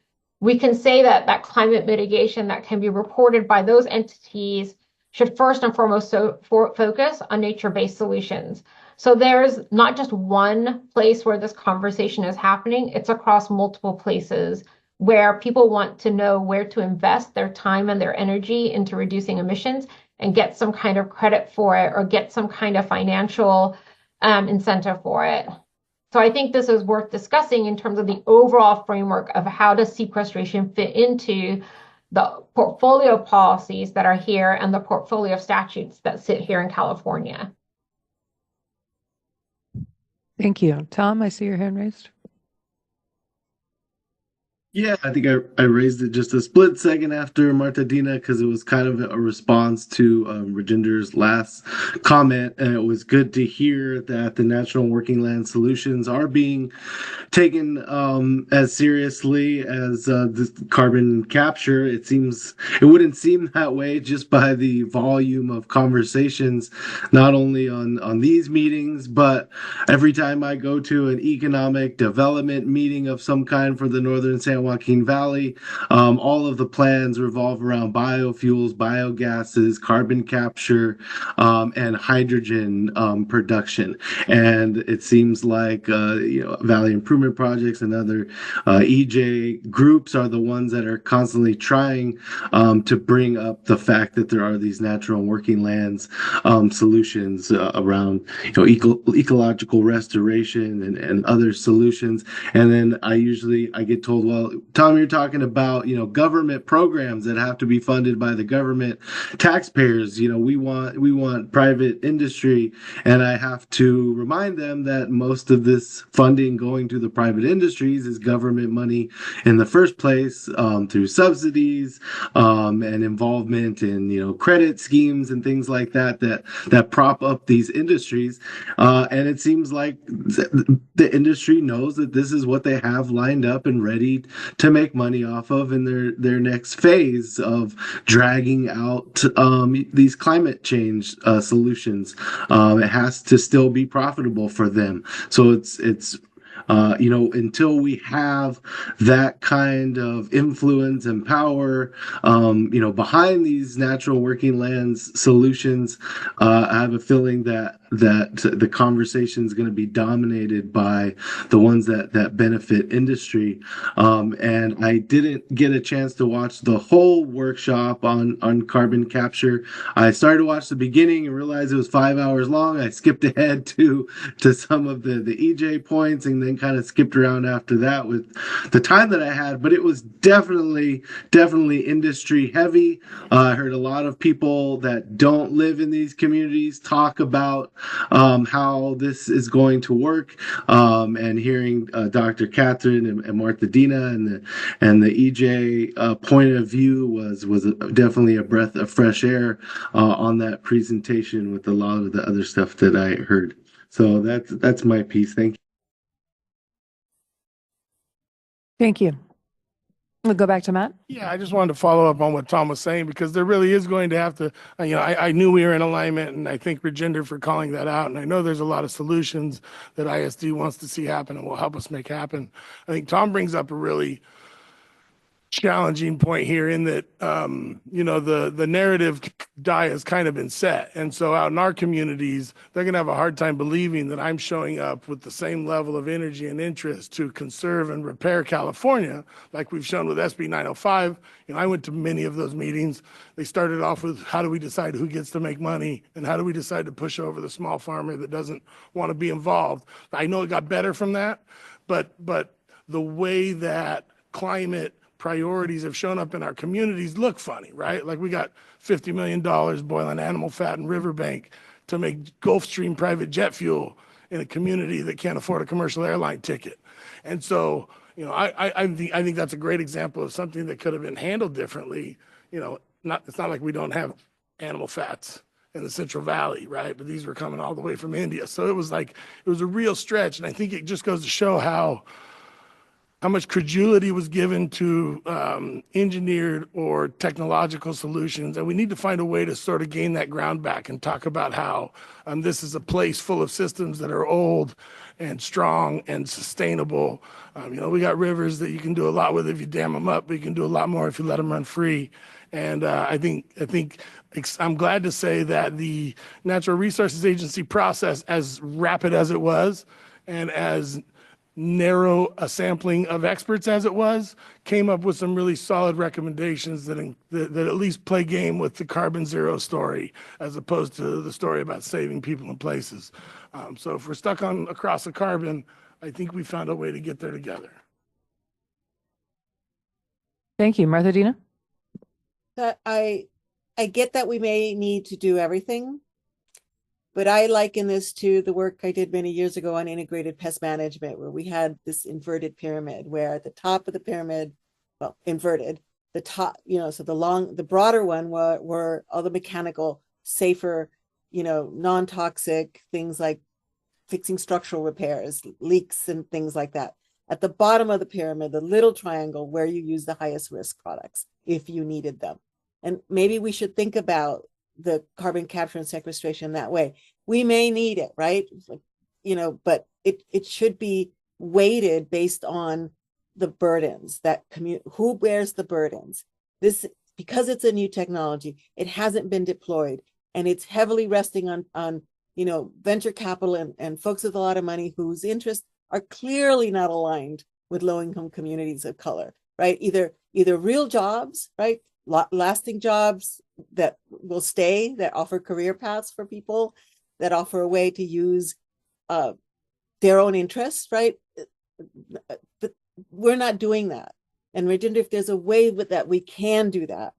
We can say that climate mitigation that can be reported by those entities should first and foremost focus on nature-based solutions. So there's not just one place where this conversation is happening, it's across multiple places where people want to know where to invest their time and their energy into reducing emissions and get some kind of credit for it or get some kind of financial incentive for it. So I think this is worth discussing in terms of the overall framework of how does sequestration fit into the portfolio policies that are here and the portfolio of statutes that sit here in California. Thank you. Tom, I see your hand raised. Yeah, I think I raised it just a split second after Marta Dina because it was kind of a response to Rajender's last comment, and it was good to hear that the National Working Land Solutions are being taken as seriously as this carbon capture. It wouldn't seem that way just by the volume of conversations, not only on these meetings, but every time I go to an economic development meeting of some kind for the Northern San Joaquin Valley, all of the plans revolve around biofuels, biogases, carbon capture, and hydrogen production. And it seems like Valley Improvement Projects and other EJ groups are the ones that are constantly trying to bring up the fact that there are these natural working lands solutions around ecological restoration and other solutions. And then I get told, well, Tom, you're talking about government programs that have to be funded by the government taxpayers. We want private industry, and I have to remind them that most of this funding going to the private industries is government money in the first place, through subsidies and involvement in credit schemes and things like that prop up these industries. And it seems like the industry knows that this is what they have lined up and ready to make money off of in their next phase of dragging out these climate change solutions. It has to still be profitable for them. So it's until we have that kind of influence and power, behind these natural working lands solutions, I have a feeling that the conversation is going to be dominated by the ones that benefit industry. And I didn't get a chance to watch the whole workshop on carbon capture. I started to watch the beginning and realized it was 5 hours long. I skipped ahead to some of the EJ points and then kind of skipped around after that with the time that I had, but it was definitely industry heavy. I heard a lot of people that don't live in these communities talk about how this is going to work, and hearing Dr. Catherine and Marta Dina and the EJ point of view was definitely a breath of fresh air on that presentation with a lot of the other stuff that I heard. So that's my piece. Thank you. Thank you. We'll go back to Matt. Yeah, I just wanted to follow up on what Tom was saying, because there really is going to have to, I knew we were in alignment, and I thank Rajender for calling that out. And I know there's a lot of solutions that ISD wants to see happen and will help us make happen. I think Tom brings up a really challenging point here in that, the narrative die has kind of been set. And so out in our communities, they're going to have a hard time believing that I'm showing up with the same level of energy and interest to conserve and repair California, like we've shown with SB 905. I went to many of those meetings. They started off with, how do we decide who gets to make money? And how do we decide to push over the small farmer that doesn't want to be involved? I know it got better from that, but the way that climate priorities have shown up in our communities look funny, right? Like we got $50 million boiling animal fat in Riverbank to make Gulfstream private jet fuel in a community that can't afford a commercial airline ticket. And so, you know, I think that's a great example of something that could have been handled differently. You know, it's not like we don't have animal fats in the Central Valley, right? But these were coming all the way from India. So it was a real stretch. And I think it just goes to show how much credulity was given to engineered or technological solutions. And we need to find a way to sort of gain that ground back and talk about how this is a place full of systems that are old and strong and sustainable. You know, we got rivers that you can do a lot with if you dam them up, but you can do a lot more if you let them run free. And I think I'm glad to say that the Natural Resources Agency process, as rapid as it was, and as narrow a sampling of experts as it was, came up with some really solid recommendations that at least play game with the carbon zero story, as opposed to the story about saving people and places. So if we're stuck on across the carbon, I think we found a way to get there together. Thank you. Martha Dina? I get that we may need to do everything, but I liken this to the work I did many years ago on integrated pest management, where we had this inverted pyramid, where at the top of the pyramid, well, inverted, the top, you know, so the broader one were all the mechanical, safer, you know, non-toxic things like fixing structural repairs, leaks and things like that. At the bottom of the pyramid, the little triangle, where you use the highest risk products if you needed them. And maybe we should think about the carbon capture and sequestration that way. We may need it, right? Like, you know, but it should be weighted based on the burdens that who bears the burdens. This, because it's a new technology, it hasn't been deployed, and it's heavily resting on you know, venture capital and folks with a lot of money whose interests are clearly not aligned with low-income communities of color, right? Either real jobs, right? Lasting jobs that will stay, that offer career paths for people, that offer a way to use their own interests, right? But we're not doing that. And Rajendra, if there's a way that we can do that,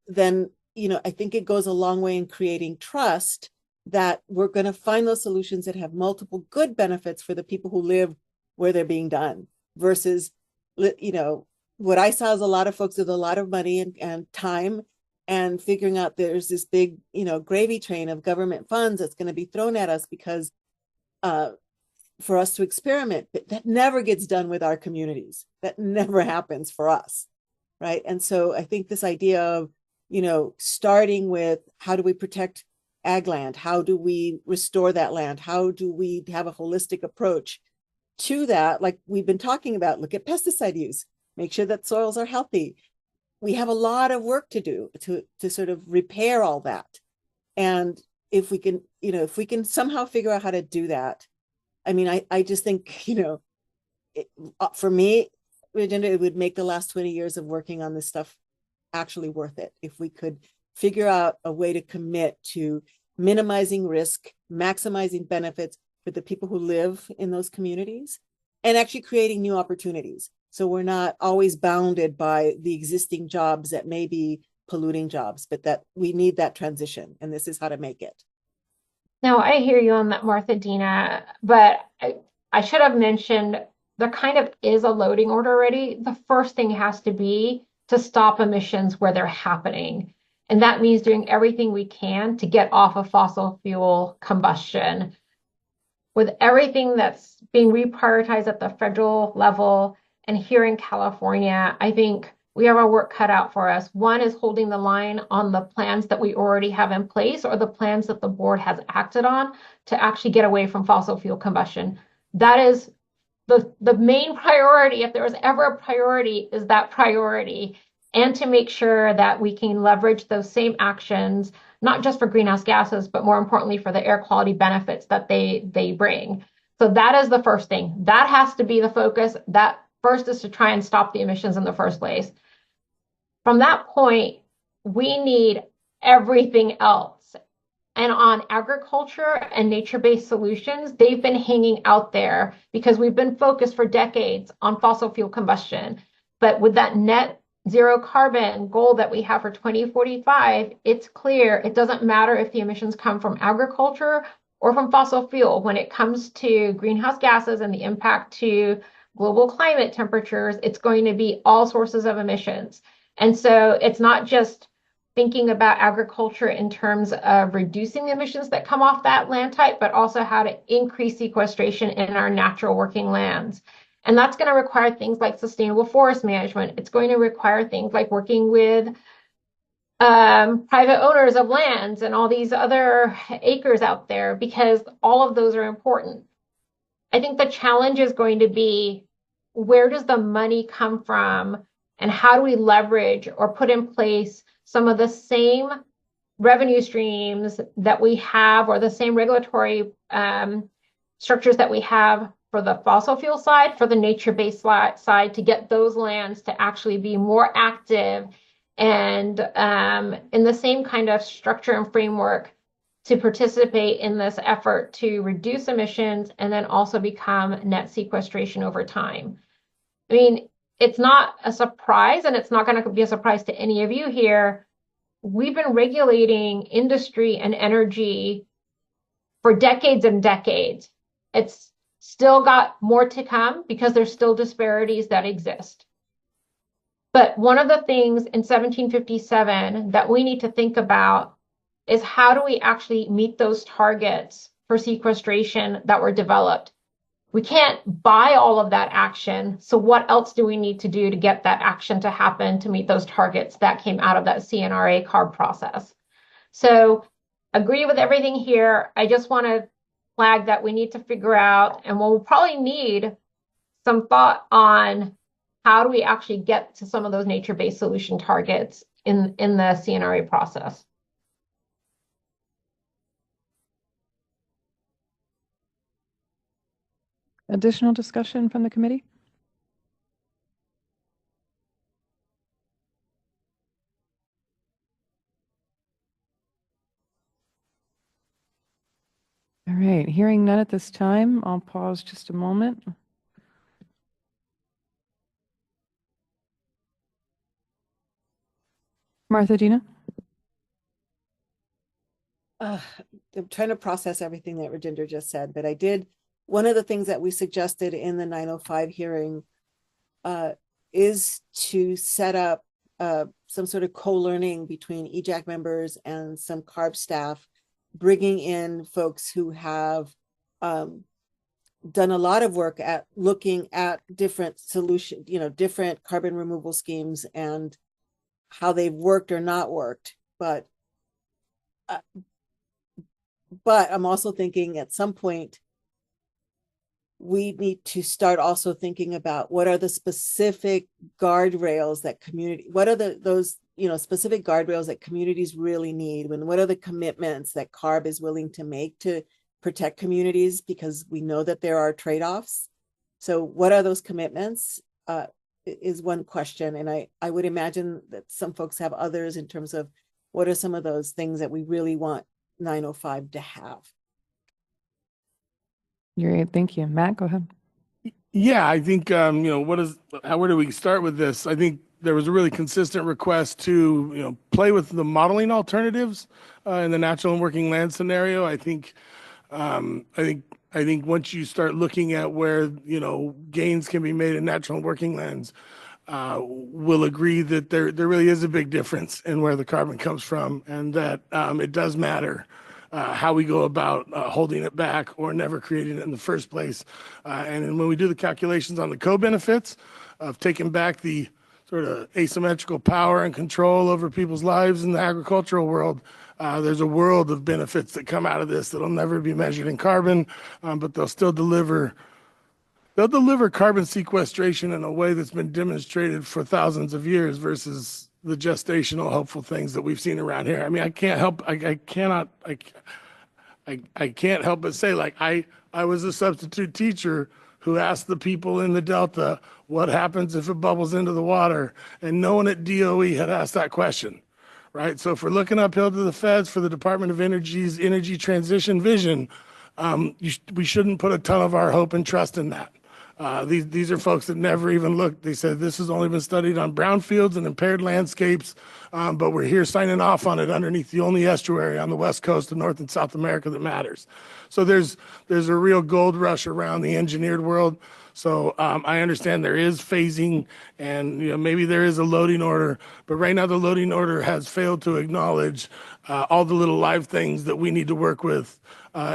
then, you know, I think it goes a long way in creating trust that we're going to find those solutions that have multiple good benefits for the people who live where they're being done, versus, you know, what I saw is a lot of folks with a lot of money and time, and figuring out there's this big, you know, gravy train of government funds that's going to be thrown at us because for us to experiment. But that never gets done with our communities. That never happens for us, right? And so I think this idea of, you know, starting with how do we protect ag land? How do we restore that land? How do we have a holistic approach to that? Like we've been talking about, look at pesticide use, make sure that soils are healthy. We have a lot of work to do to sort of repair all that. And if we can, you know, if we can somehow figure out how to do that, I mean, I just think, you know, for me, Rajendra, it would make the last 20 years of working on this stuff actually worth it. If we could figure out a way to commit to minimizing risk, maximizing benefits for the people who live in those communities, and actually creating new opportunities. So we're not always bounded by the existing jobs that may be polluting jobs, but that we need that transition, and this is how to make it. No, I hear you on that, Martha Dina, but I should have mentioned there kind of is a loading order already. The first thing has to be to stop emissions where they're happening. And that means doing everything we can to get off of fossil fuel combustion. With everything that's being reprioritized at the federal level and here in California, I think we have our work cut out for us. One is holding the line on the plans that we already have in place, or the plans that the board has acted on to actually get away from fossil fuel combustion. That is the main priority. If there was ever a priority, is that priority. And to make sure that we can leverage those same actions, not just for greenhouse gases, but more importantly for the air quality benefits that they bring. So that is the first thing. That has to be the focus. That first is to try and stop the emissions in the first place. From that point, we need everything else. And on agriculture and nature-based solutions, they've been hanging out there because we've been focused for decades on fossil fuel combustion. But with that net zero carbon goal that we have for 2045, it's clear it doesn't matter if the emissions come from agriculture or from fossil fuel. When it comes to greenhouse gases and the impact to global climate temperatures, it's going to be all sources of emissions. And so it's not just thinking about agriculture in terms of reducing the emissions that come off that land type, but also how to increase sequestration in our natural working lands. And that's going to require things like sustainable forest management. It's going to require things like working with private owners of lands and all these other acres out there, because all of those are important. I think the challenge is going to be, where does the money come from, and how do we leverage or put in place some of the same revenue streams that we have, or the same regulatory structures that we have for the fossil fuel side, for the nature-based side, to get those lands to actually be more active and in the same kind of structure and framework to participate in this effort to reduce emissions and then also become net sequestration over time. I mean, it's not a surprise, and it's not going to be a surprise to any of you here. We've been regulating industry and energy for decades and decades. It's still got more to come because there's still disparities that exist. But one of the things in 1757 that we need to think about is, how do we actually meet those targets for sequestration that were developed? We can't buy all of that action. So what else do we need to do to get that action to happen to meet those targets that came out of that CNRA CARB process? So agree with everything here. I just want to flag that we need to figure out, and we'll probably need some thought on, how do we actually get to some of those nature-based solution targets in the CNRA process? Additional discussion from the committee? All right, hearing none at this time, I'll pause just a moment. Martha Dina? I'm trying to process everything that Rajinder just said, but one of the things that we suggested in the 905 hearing is to set up some sort of co-learning between EJAC members and some CARB staff, bringing in folks who have done a lot of work at looking at different solutions, different carbon removal schemes and how they've worked or not worked. But I'm also thinking at some point, we need to start also thinking about, what are the specific guardrails that those specific guardrails that communities really need, what are the commitments that CARB is willing to make to protect communities, because we know that there are trade-offs. So what are those commitments is one question. And I would imagine that some folks have others in terms of, what are some of those things that we really want 905 to have. Great, thank you. Matt, go ahead. Yeah, I think, where do we start with this? I think there was a really consistent request to, play with the modeling alternatives in the natural and working land scenario. I think once you start looking at where, gains can be made in natural and working lands, we'll agree that there really is a big difference in where the carbon comes from, and that it does matter how we go about holding it back or never creating it in the first place. And when we do the calculations on the co-benefits of taking back the sort of asymmetrical power and control over people's lives in the agricultural world, there's a world of benefits that come out of this that'll never be measured in carbon, but they'll still deliver carbon sequestration in a way that's been demonstrated for thousands of years, versus the gestational hopeful things that we've seen around here. I mean, I can't help but say, like, I was a substitute teacher who asked the people in the Delta, what happens if it bubbles into the water? And no one at DOE had asked that question, right? So if we're looking uphill to the feds for the Department of Energy's energy transition vision, we shouldn't put a ton of our hope and trust in that. These are folks that never even looked. They said this has only been studied on brownfields and impaired landscapes, but we're here signing off on it underneath the only estuary on the west coast of North and South America that matters. So there's a real gold rush around the engineered world. So I understand there is phasing, and maybe there is a loading order, but right now the loading order has failed to acknowledge all the little live things that we need to work with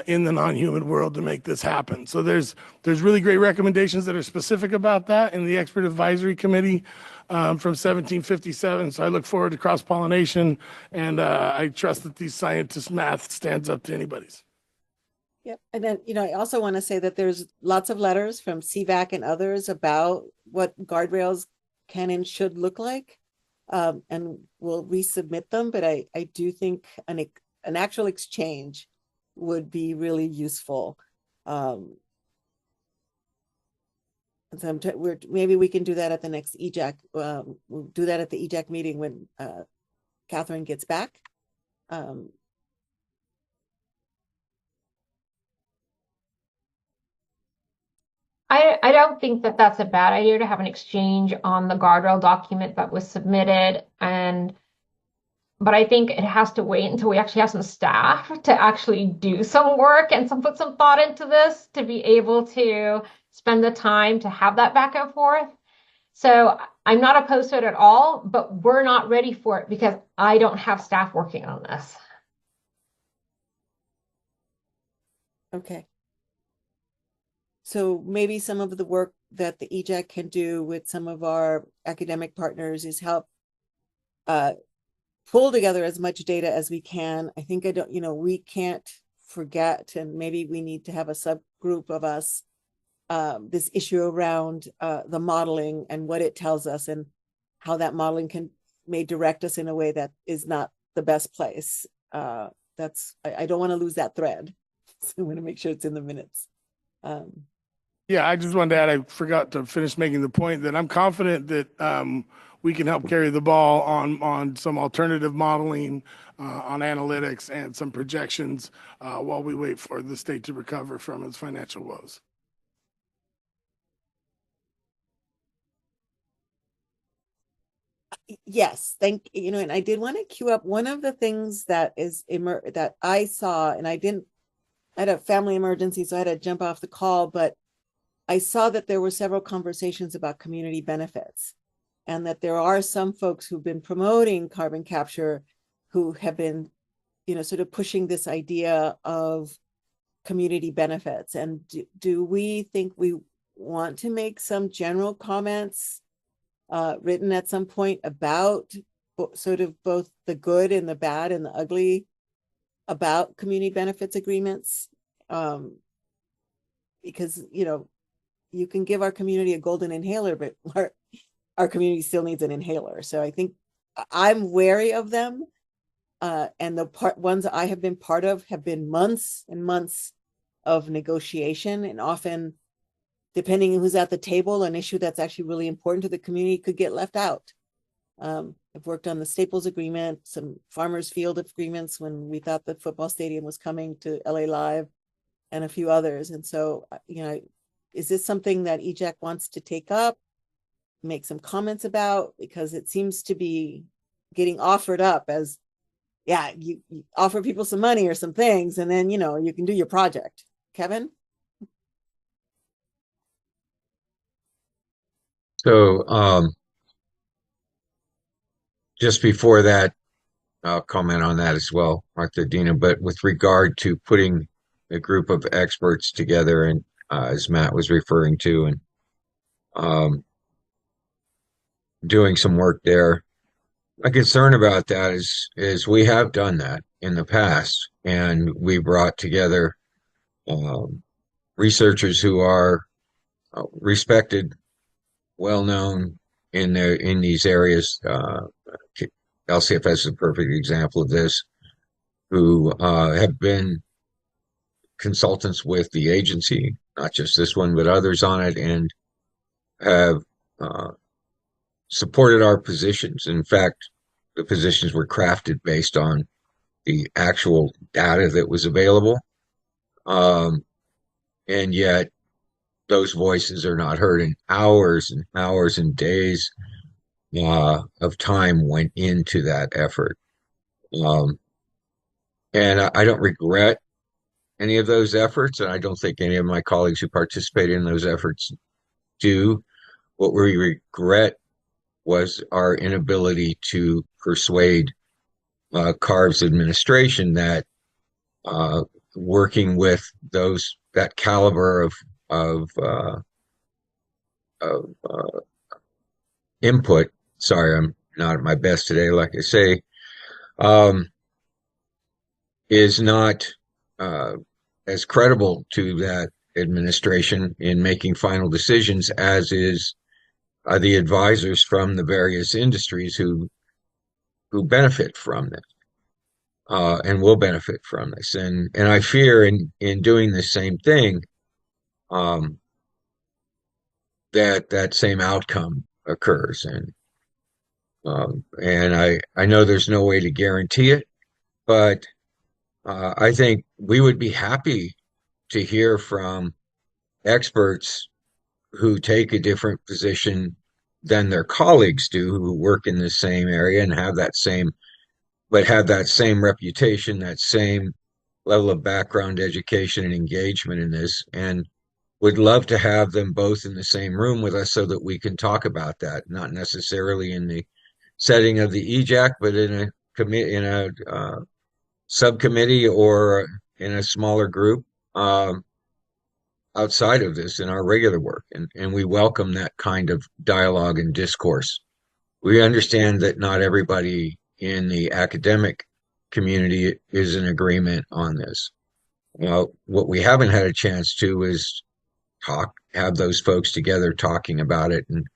in the non-human world to make this happen. So there's really great recommendations that are specific about that in the expert advisory committee from 1757. So I look forward to cross-pollination, and I trust that these scientists' math stands up to anybody's. Yep. And then, I also want to say that there's lots of letters from CVAC and others about what guardrails can and should look like. And we'll resubmit them, but I do think an actual exchange would be really useful. So maybe we can do that at the next EJAC. We'll do that at the EJAC meeting when Catherine gets back. I don't think that that's a bad idea to have an exchange on the guardrail document that was submitted, but I think it has to wait until we actually have some staff to actually do some work and put some thought into this to be able to spend the time to have that back and forth. So I'm not opposed to it at all, but we're not ready for it because I don't have staff working on this. Okay. So maybe some of the work that the EJAC can do with some of our academic partners is help pull together as much data as we can. I think we can't forget, and maybe we need to have a subgroup of us, this issue around the modeling and what it tells us and how that modeling may direct us in a way that is not the best place. I don't want to lose that thread. So I want to make sure it's in the minutes. Yeah, I just wanted to add, I forgot to finish making the point that I'm confident that we can help carry the ball on some alternative modeling, on analytics and some projections while we wait for the state to recover from its financial woes. Yes, and I did want to queue up one of the things that that I saw, and I had a family emergency, so I had to jump off the call, but I saw that there were several conversations about community benefits, and that there are some folks who've been promoting carbon capture who have been, sort of pushing this idea of community benefits. And do we think we want to make some general comments written at some point about sort of both the good and the bad and the ugly about community benefits agreements? Because, you can give our community a golden inhaler, but our community still needs an inhaler. So I think I'm wary of them. And the ones I have been part of have been months and months of negotiation, and often, depending on who's at the table, an issue that's actually really important to the community could get left out. I've worked on the Staples Agreement, some Farmers Field agreements when we thought the football stadium was coming to LA Live, and a few others. And so, is this something that EJAC wants to take up, make some comments about? Because it seems to be getting offered up as, yeah, you offer people some money or some things, and then, you can do your project. Kevin? So just before that, I'll comment on that as well, Martha-Dina, but with regard to putting a group of experts together, and as Matt was referring to, and doing some work there, my concern about that is we have done that in the past, and we brought together researchers who are respected, well-known in these areas. LCFS is a perfect example of this, who have been consultants with the agency, not just this one, but others on it, and have supported our positions. In fact, the positions were crafted based on the actual data that was available. And yet those voices are not heard, and hours and hours and days of time went into that effort. And I don't regret any of those efforts, and I don't think any of my colleagues who participated in those efforts do. What we regret was our inability to persuade CARB's administration that working with that caliber of input. Sorry, I'm not at my best today, like I say, is not as credible to that administration in making final decisions as is the advisors from the various industries who benefit from this and will benefit from this. And I fear in doing the same thing that same outcome occurs. And I know there's no way to guarantee it, but I think we would be happy to hear from experts who take a different position than their colleagues do, who work in the same area and have that same reputation, that same level of background, education, and engagement in this, and would love to have them both in the same room with us so that we can talk about that, not necessarily in the setting of the EJAC, but in a subcommittee or in a smaller group outside of this in our regular work. And we welcome that kind of dialogue and discourse. We understand that not everybody in the academic community is in agreement on this. What we haven't had a chance to is have those folks together talking about it and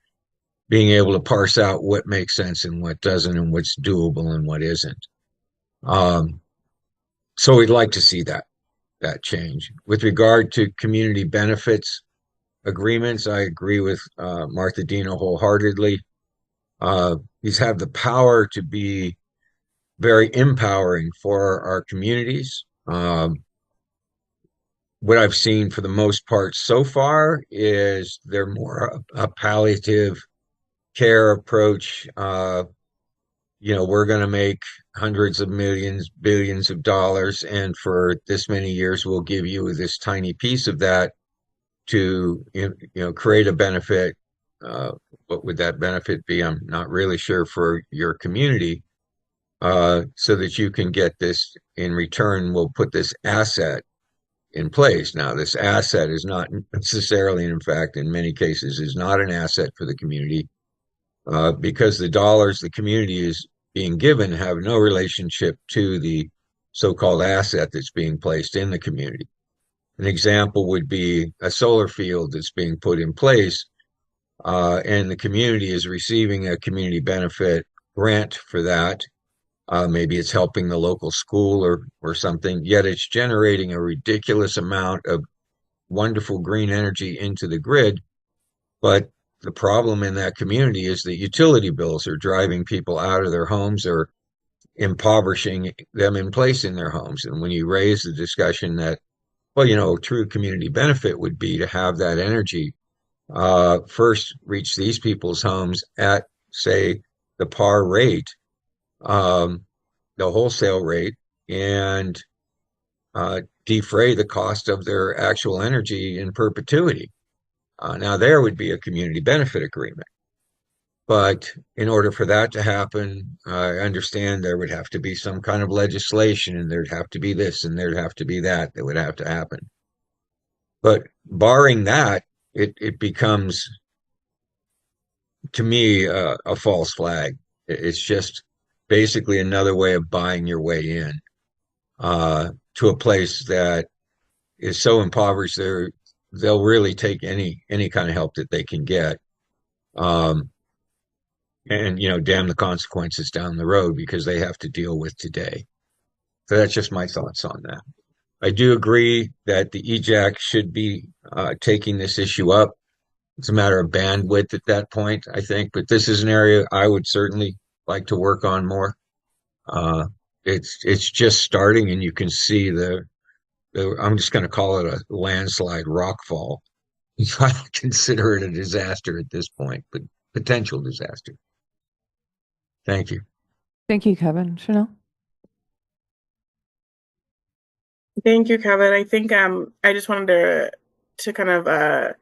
being able to parse out what makes sense and what doesn't, and what's doable and what isn't. So we'd like to see that change. With regard to community benefits agreements, I agree with Martha Dina wholeheartedly. These have the power to be very empowering for our communities. What I've seen for the most part so far is they're more a palliative care approach. We're going to make hundreds of millions, billions of dollars, and for this many years, we'll give you this tiny piece of that to, create a benefit. What would that benefit be? I'm not really sure, for your community, so that you can get this in return. We'll put this asset in place. Now, this asset is not necessarily, in fact, in many cases, is not an asset for the community, because the dollars the community is being given have no relationship to the so-called asset that's being placed in the community. An example would be a solar field that's being put in place, and the community is receiving a community benefit grant for that. Maybe it's helping the local school or something, yet it's generating a ridiculous amount of wonderful green energy into the grid. But the problem in that community is that utility bills are driving people out of their homes or impoverishing them in place in their homes. And when you raise the discussion that, true community benefit would be to have that energy first reach these people's homes at, say, the par rate, the wholesale rate, and defray the cost of their actual energy in perpetuity. Now, there would be a community benefit agreement. But in order for that to happen, I understand there would have to be some kind of legislation, and there'd have to be this, and there'd have to be that would have to happen. But barring that, it becomes, to me, a false flag. It's just basically another way of buying your way in to a place that is so impoverished they'll really take any kind of help that they can get. And, damn the consequences down the road, because they have to deal with today. So that's just my thoughts on that. I do agree that the EJAC should be taking this issue up. It's a matter of bandwidth at that point, I think, but this is an area I would certainly like to work on more. It's just starting, and you can see I'm just going to call it a landslide rockfall you might consider it a disaster at this point, but potential disaster. Thank you. Thank you, Kevin. Chanel? Thank you, Kevin. I think I just wanted to kind of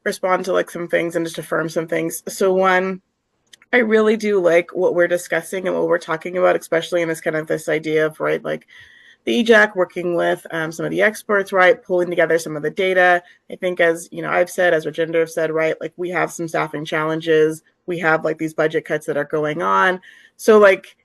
respond to like some things and just affirm some things. So one, I really do like what we're discussing and what we're talking about, especially in this kind of this idea of right, like the EJAC working with some of the experts, right, pulling together some of the data. I think as you know, I've said, as Rajinder have said, right, like we have some staffing challenges. We have like these budget cuts that are going on. So like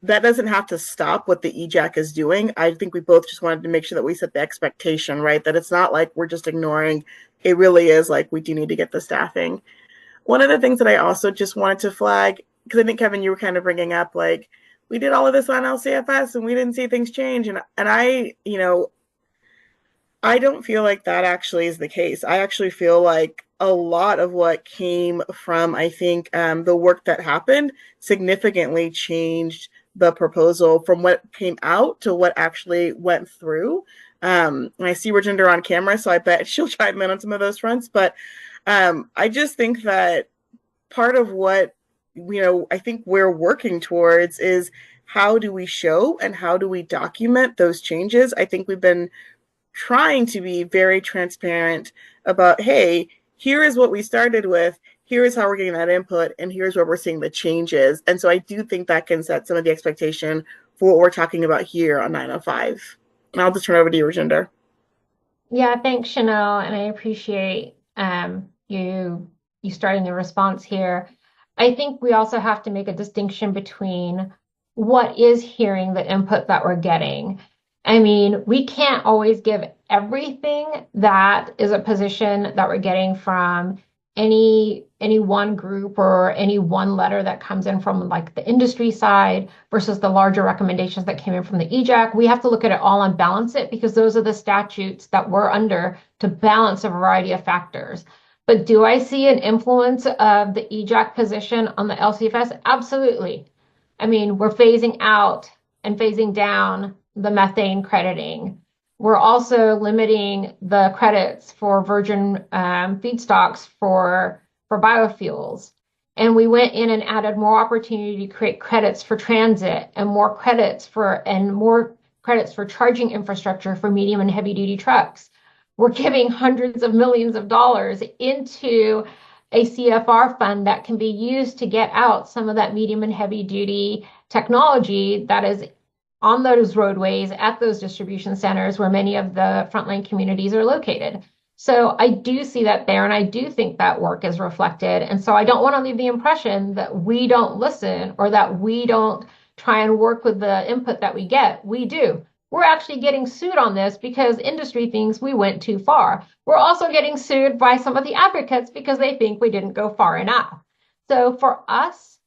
that doesn't have to stop what the EJAC is doing. I think we both just wanted to make sure that we set the expectation, right, that it's not like we're just ignoring. It really is like we do need to get the staffing. One of the things that I also just wanted to flag, because I think, Kevin, you were kind of bringing up, like, we did all of this on LCFS and we didn't see things change. And I, you know, I don't feel like that actually is the case. I actually feel like a lot of what came from, I think, the work that happened significantly changed the proposal from what came out to what actually went through. And I see Rajinder on camera, so I bet she'll chime in on some of those fronts. But I just think that part of what, you know, I think we're working towards is how do we show and how do we document those changes? I think we've been trying to be very transparent about, hey, here is what we started with, here is how we're getting that input, and here's where we're seeing the changes. And so I do think that can set some of the expectation for what we're talking about here on 905. And I'll just turn over to you, Rajinder. Yeah, thanks, Chanel, and I appreciate you starting the response here. I think we also have to make a distinction between what is hearing the input that we're getting. I mean, we can't always give everything that is a position that we're getting from any one group or any one letter that comes in from like the industry side versus the larger recommendations that came in from the EJAC. We have to look at it all and balance it because those are the statutes that we're under to balance a variety of factors. But do I see an influence of the EJAC position on the LCFS? Absolutely. I mean, we're phasing out and phasing down the methane crediting. We're also limiting the credits for virgin feedstocks for biofuels. And we went in and added more opportunity to create credits for transit and more credits for charging infrastructure for medium and heavy duty trucks. We're giving hundreds of millions of dollars into a CFR fund that can be used to get out some of that medium and heavy duty technology that is on those roadways at those distribution centers where many of the frontline communities are located. So I do see that there, and I do think that work is reflected. And so I don't want to leave the impression that we don't listen or that we don't try and work with the input that we get. We do. We're actually getting sued on this because industry thinks we went too far. We're also getting sued by some of the advocates because they think we didn't go far enough. So for us,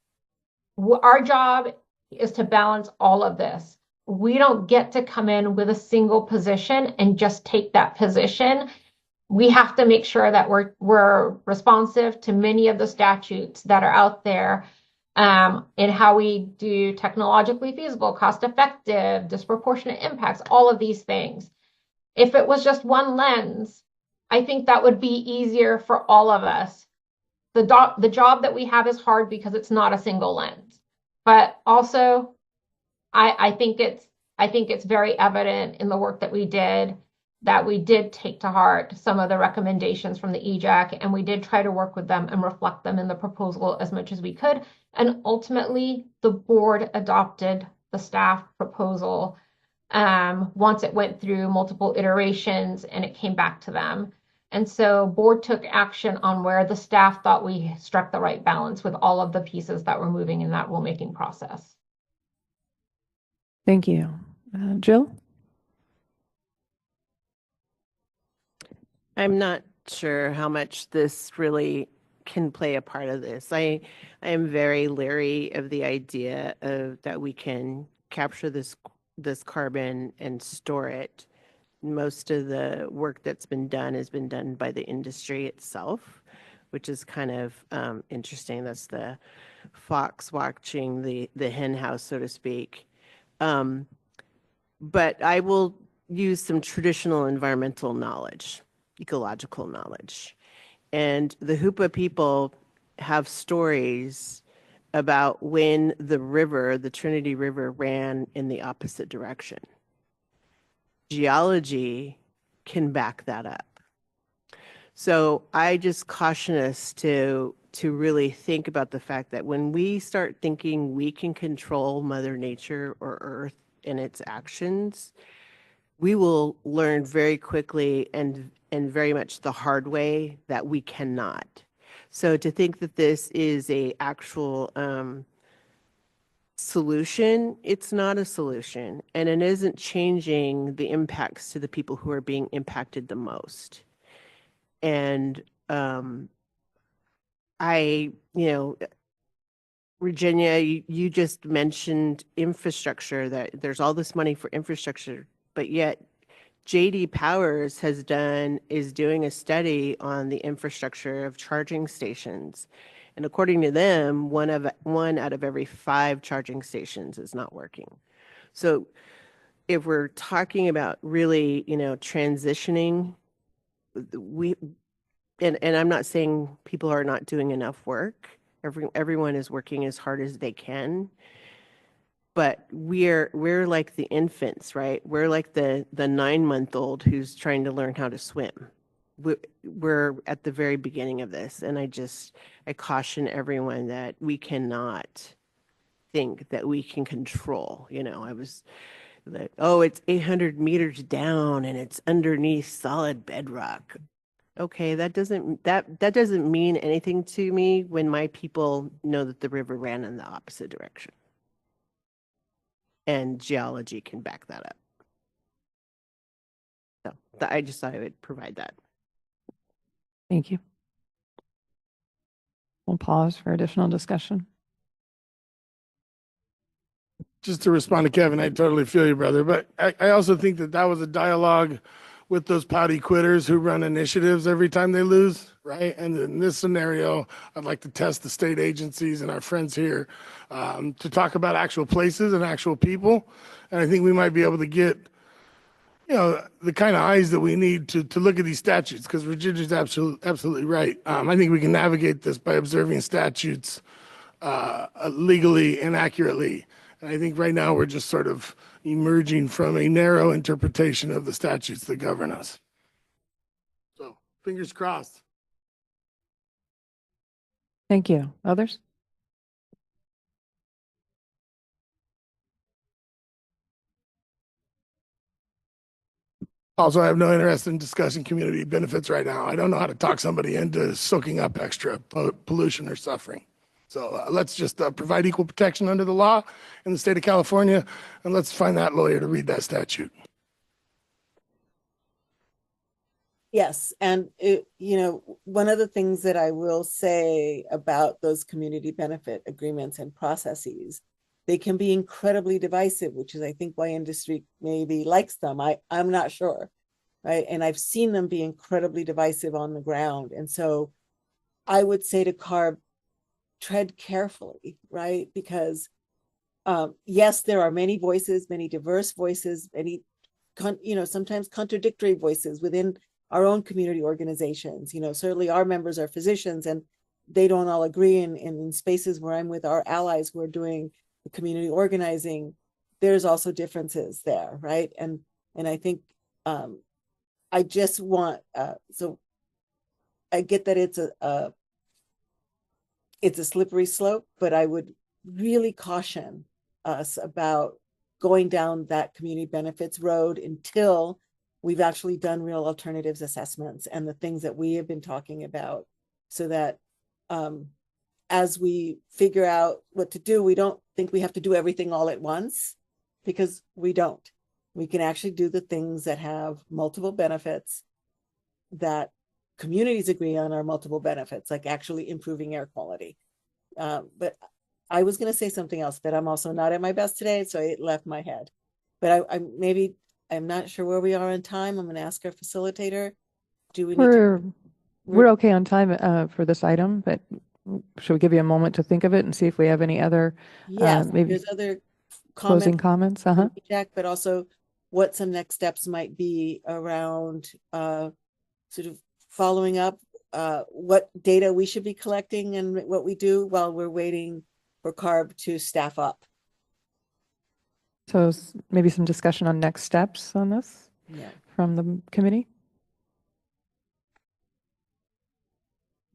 our job is to balance all of this. We don't get to come in with a single position and just take that position. We have to make sure that we're responsive to many of the statutes that are out there in how we do technologically feasible, cost-effective, disproportionate impacts, all of these things. If it was just one lens, I think that would be easier for all of us. The job that we have is hard because it's not a single lens. But also, I think it's very evident in the work that we did take to heart some of the recommendations from the EJAC, and we did try to work with them and reflect them in the proposal as much as we could. And ultimately, the board adopted the staff proposal once it went through multiple iterations and it came back to them. And so board took action on where the staff thought we struck the right balance with all of the pieces that were moving in that rulemaking process. Thank you. Jill? I'm not sure how much this really can play a part of this. I am very leery of the idea of that we can capture this carbon and store it. Most of the work that's been done has been done by the industry itself, which is kind of interesting. That's the fox watching the hen house, so to speak. But I will use some traditional environmental knowledge, ecological knowledge. And the Hoopa people have stories about when the river, the Trinity River, ran in the opposite direction. Geology can back that up. So I just caution us to really think about the fact that when we start thinking we can control Mother Nature or Earth and its actions, we will learn very quickly and very much the hard way that we cannot. So to think that this is a actual solution, it's not a solution, and it isn't changing the impacts to the people who are being impacted the most. And Virginia, you just mentioned infrastructure, that there's all this money for infrastructure, but yet JD Powers is doing a study on the infrastructure of charging stations. And according to them, one out of every 5 charging stations is not working. So if we're talking about really, transitioning, and I'm not saying people are not doing enough work. Everyone is working as hard as they can. But we're like the infants, right? We're like the 9-month-old who's trying to learn how to swim. We're at the very beginning of this, and I caution everyone that we cannot think that we can control. It's 800 meters down and it's underneath solid bedrock. Okay, that doesn't mean anything to me when my people know that the river ran in the opposite direction. And geology can back that up. So I just thought I would provide that. Thank you. We'll pause for additional discussion. Just to respond to Kevin, I totally feel you, brother. But I also think that was a dialogue with those pouty quitters who run initiatives every time they lose, right? And in this scenario, I'd like to test the state agencies and our friends here to talk about actual places and actual people. And I think we might be able to get, the kind of eyes that we need to look at these statutes, because Virginia's absolutely right. I think we can navigate this by observing statutes legally and accurately. And I think right now we're just sort of emerging from a narrow interpretation of the statutes that govern us. So fingers crossed. Thank you. Others? Also, I have no interest in discussing community benefits right now. I don't know how to talk somebody into soaking up extra pollution or suffering. So let's just provide equal protection under the law in the state of California, and let's find that lawyer to read that statute. Yes, and one of the things that I will say about those community benefit agreements and processes, they can be incredibly divisive, which is, I think, why industry maybe likes them. I'm not sure, right? And I've seen them be incredibly divisive on the ground. And so I would say to CARB, tread carefully, right? Because yes, there are many voices, many diverse voices, many, sometimes contradictory voices within our own community organizations. Certainly our members are physicians and they don't all agree in spaces where I'm with our allies who are doing the community organizing. There's also differences there, right? And I think I just want, so I get that it's a slippery slope, but I would really caution us about going down that community benefits road until we've actually done real alternatives assessments and the things that we have been talking about, so that as we figure out what to do, we don't think we have to do everything all at once, because we don't. We can actually do the things that have multiple benefits that communities agree on are multiple benefits, like actually improving air quality. But I was going to say something else, but I'm also not at my best today, so it left my head. But I'm not sure where we are on time. I'm going to ask our facilitator. Do we need we're okay on time for this item, but should we give you a moment to think of it and see if we have any other maybe there's other closing comments? Jack, but also what some next steps might be around sort of following up what data we should be collecting and what we do while we're waiting for CARB to staff up. So maybe some discussion on next steps on this Yeah. from the committee.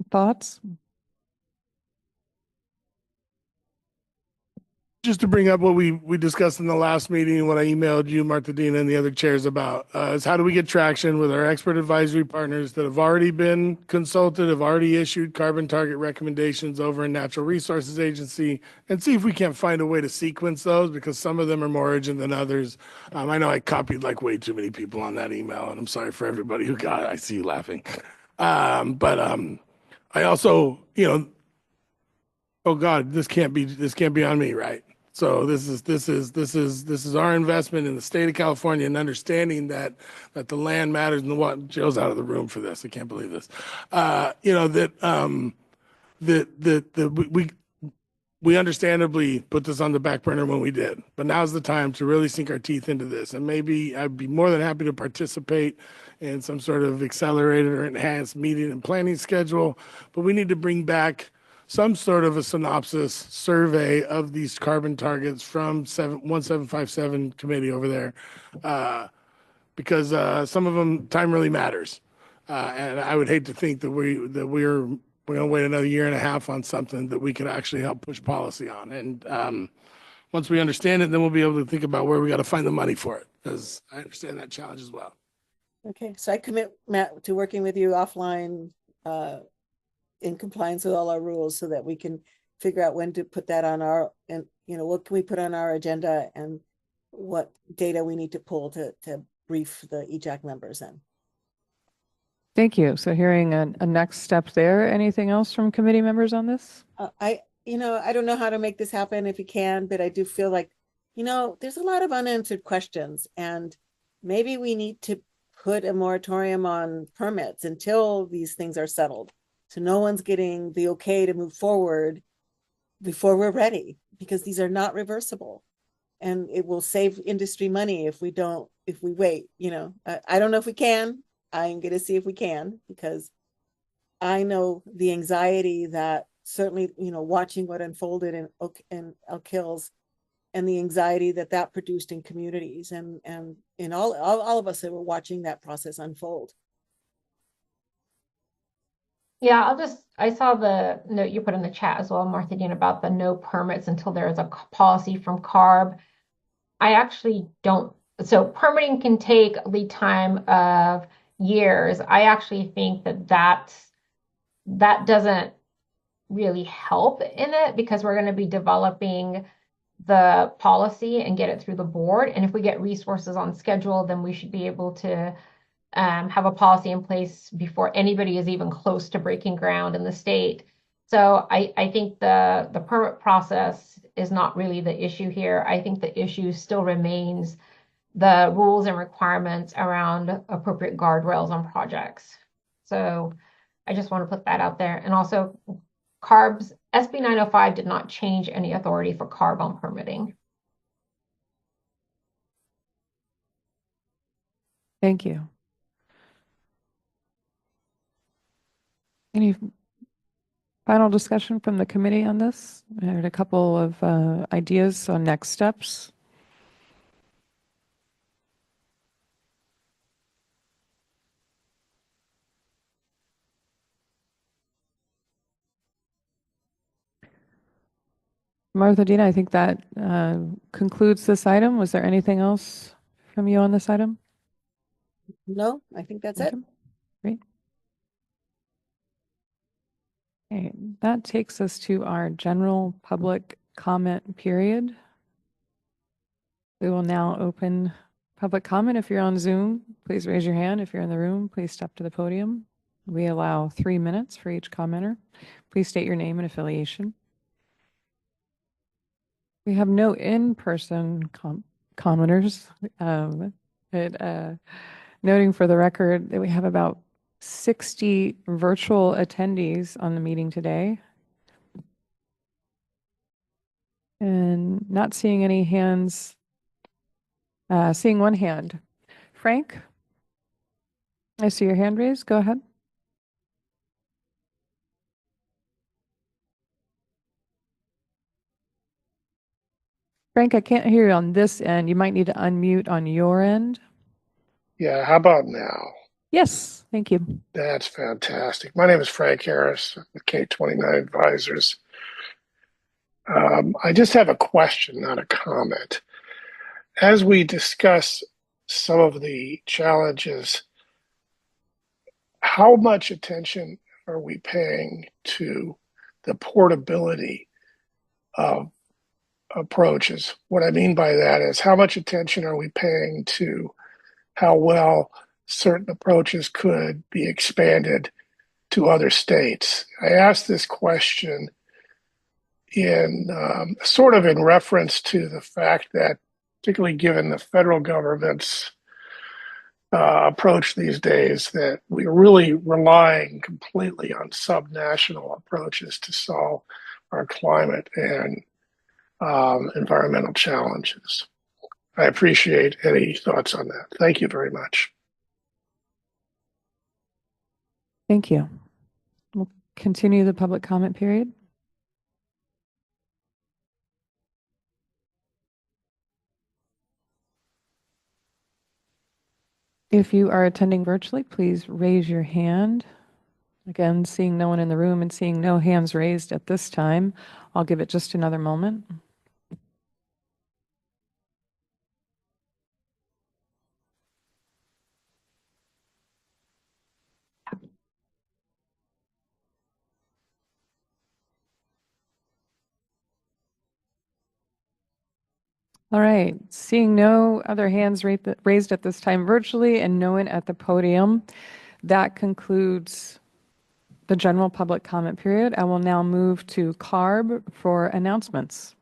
Thoughts? Just to bring up what we discussed in the last meeting and what I emailed you, Martha Dina, and the other chairs about is how do we get traction with our expert advisory partners that have already been consulted, have already issued carbon target recommendations over in Natural Resources Agency, and see if we can't find a way to sequence those because some of them are more urgent than others. I know I copied like way too many people on that email, and I'm sorry for everybody who got it. I see you laughing. But I also, oh God, this can't be on me, right? So this is our investment in the state of California and understanding that the land matters and what Joe's out of the room for this. I can't believe this. We understandably put this on the back burner when we did, but now's the time to really sink our teeth into this. And maybe I'd be more than happy to participate in some sort of accelerated or enhanced meeting and planning schedule, but we need to bring back some sort of a synopsis survey of these carbon targets from 1757 committee over there, because some of them, time really matters. And I would hate to think that we're going to wait another year and a half on something that we could actually help push policy on. And once we understand it, then we'll be able to think about where we got to find the money for it, because I understand that challenge as well. Okay, so I commit, Matt, to working with you offline in compliance with all our rules so that we can figure out when to put that on our, and what can we put on our agenda and what data we need to pull to brief the EJAC members in. Thank you. So hearing a next step there. Anything else from committee members on this? I don't know how to make this happen if you can, but I do feel like, there's a lot of unanswered questions, and maybe we need to put a moratorium on permits until these things are settled. So no one's getting the okay to move forward before we're ready, because these are not reversible. And it will save industry money if we wait, I don't know if we can. I'm going to see if we can, because I know the anxiety that certainly, watching what unfolded in Elk Hills and the anxiety that produced in communities and in all of us that were watching that process unfold. Yeah, I saw the note you put in the chat as well, Martha Dean, about the no permits until there is a policy from CARB. I actually don't, so permitting can take lead time of years. I actually think that doesn't really help in it, because we're going to be developing the policy and get it through the board. And if we get resources on schedule, then we should be able to have a policy in place before anybody is even close to breaking ground in the state. So I think the permit process is not really the issue here. I think the issue still remains the rules and requirements around appropriate guardrails on projects. So I just want to put that out there. And also, CARB's SB 905 did not change any authority for CARB on permitting. Thank you. Any final discussion from the committee on this? I heard a couple of ideas on next steps. Martha Dina, I think that concludes this item. Was there anything else from you on this item? No, I think that's it. Great. Okay, that takes us to our general public comment period. We will now open public comment. If you're on Zoom, please raise your hand. If you're in the room, please step to the podium. We allow 3 minutes for each commenter. Please state your name and affiliation. We have no in-person commenters, but noting for the record that we have about 60 virtual attendees on the meeting today. And not seeing any hands, seeing one hand. Frank, I see your hand raised. Go ahead. Frank, I can't hear you on this end. You might need to unmute on your end. Yeah, how about now? Yes, thank you. That's fantastic. My name is Frank Harris with K29 Advisors. I just have a question, not a comment. As we discuss some of the challenges, how much attention are we paying to the portability of approaches? What I mean by that is how much attention are we paying to how well certain approaches could be expanded to other states? I asked this question in sort of in reference to the fact that, particularly given the federal government's approach these days, that we're really relying completely on subnational approaches to solve our climate and environmental challenges. I appreciate any thoughts on that. Thank you very much. Thank you. We'll continue the public comment period. If you are attending virtually, please raise your hand. Again, seeing no one in the room and seeing no hands raised at this time, I'll give it just another moment. All right, seeing no other hands raised at this time virtually and no one at the podium, that concludes the general public comment period. I will now move to CARB for announcements.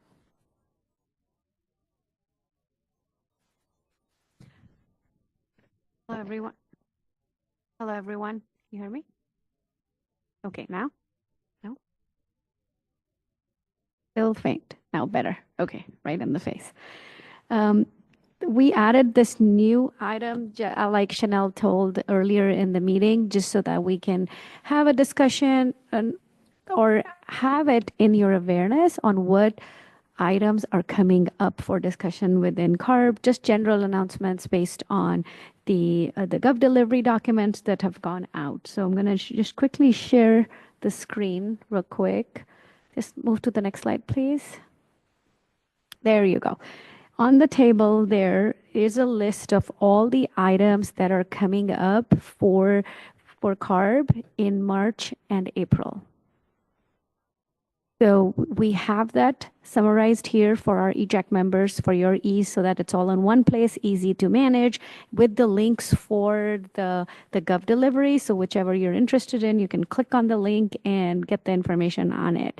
Hello, everyone. Hello, everyone. You hear me? Okay, now? No? Still faint. Now better. Okay, right in the face. We added this new item, like Chanel told earlier in the meeting, just so that we can have a discussion or have it in your awareness on what items are coming up for discussion within CARB, just general announcements based on the Gov delivery documents that have gone out. So I'm going to just quickly share the screen real quick. Just move to the next slide, please. There you go. On the table, there is a list of all the items that are coming up for CARB in March and April. So we have that summarized here for our EJAC members for your ease so that it's all in one place, easy to manage, with the links for the Gov delivery. So whichever you're interested in, you can click on the link and get the information on it.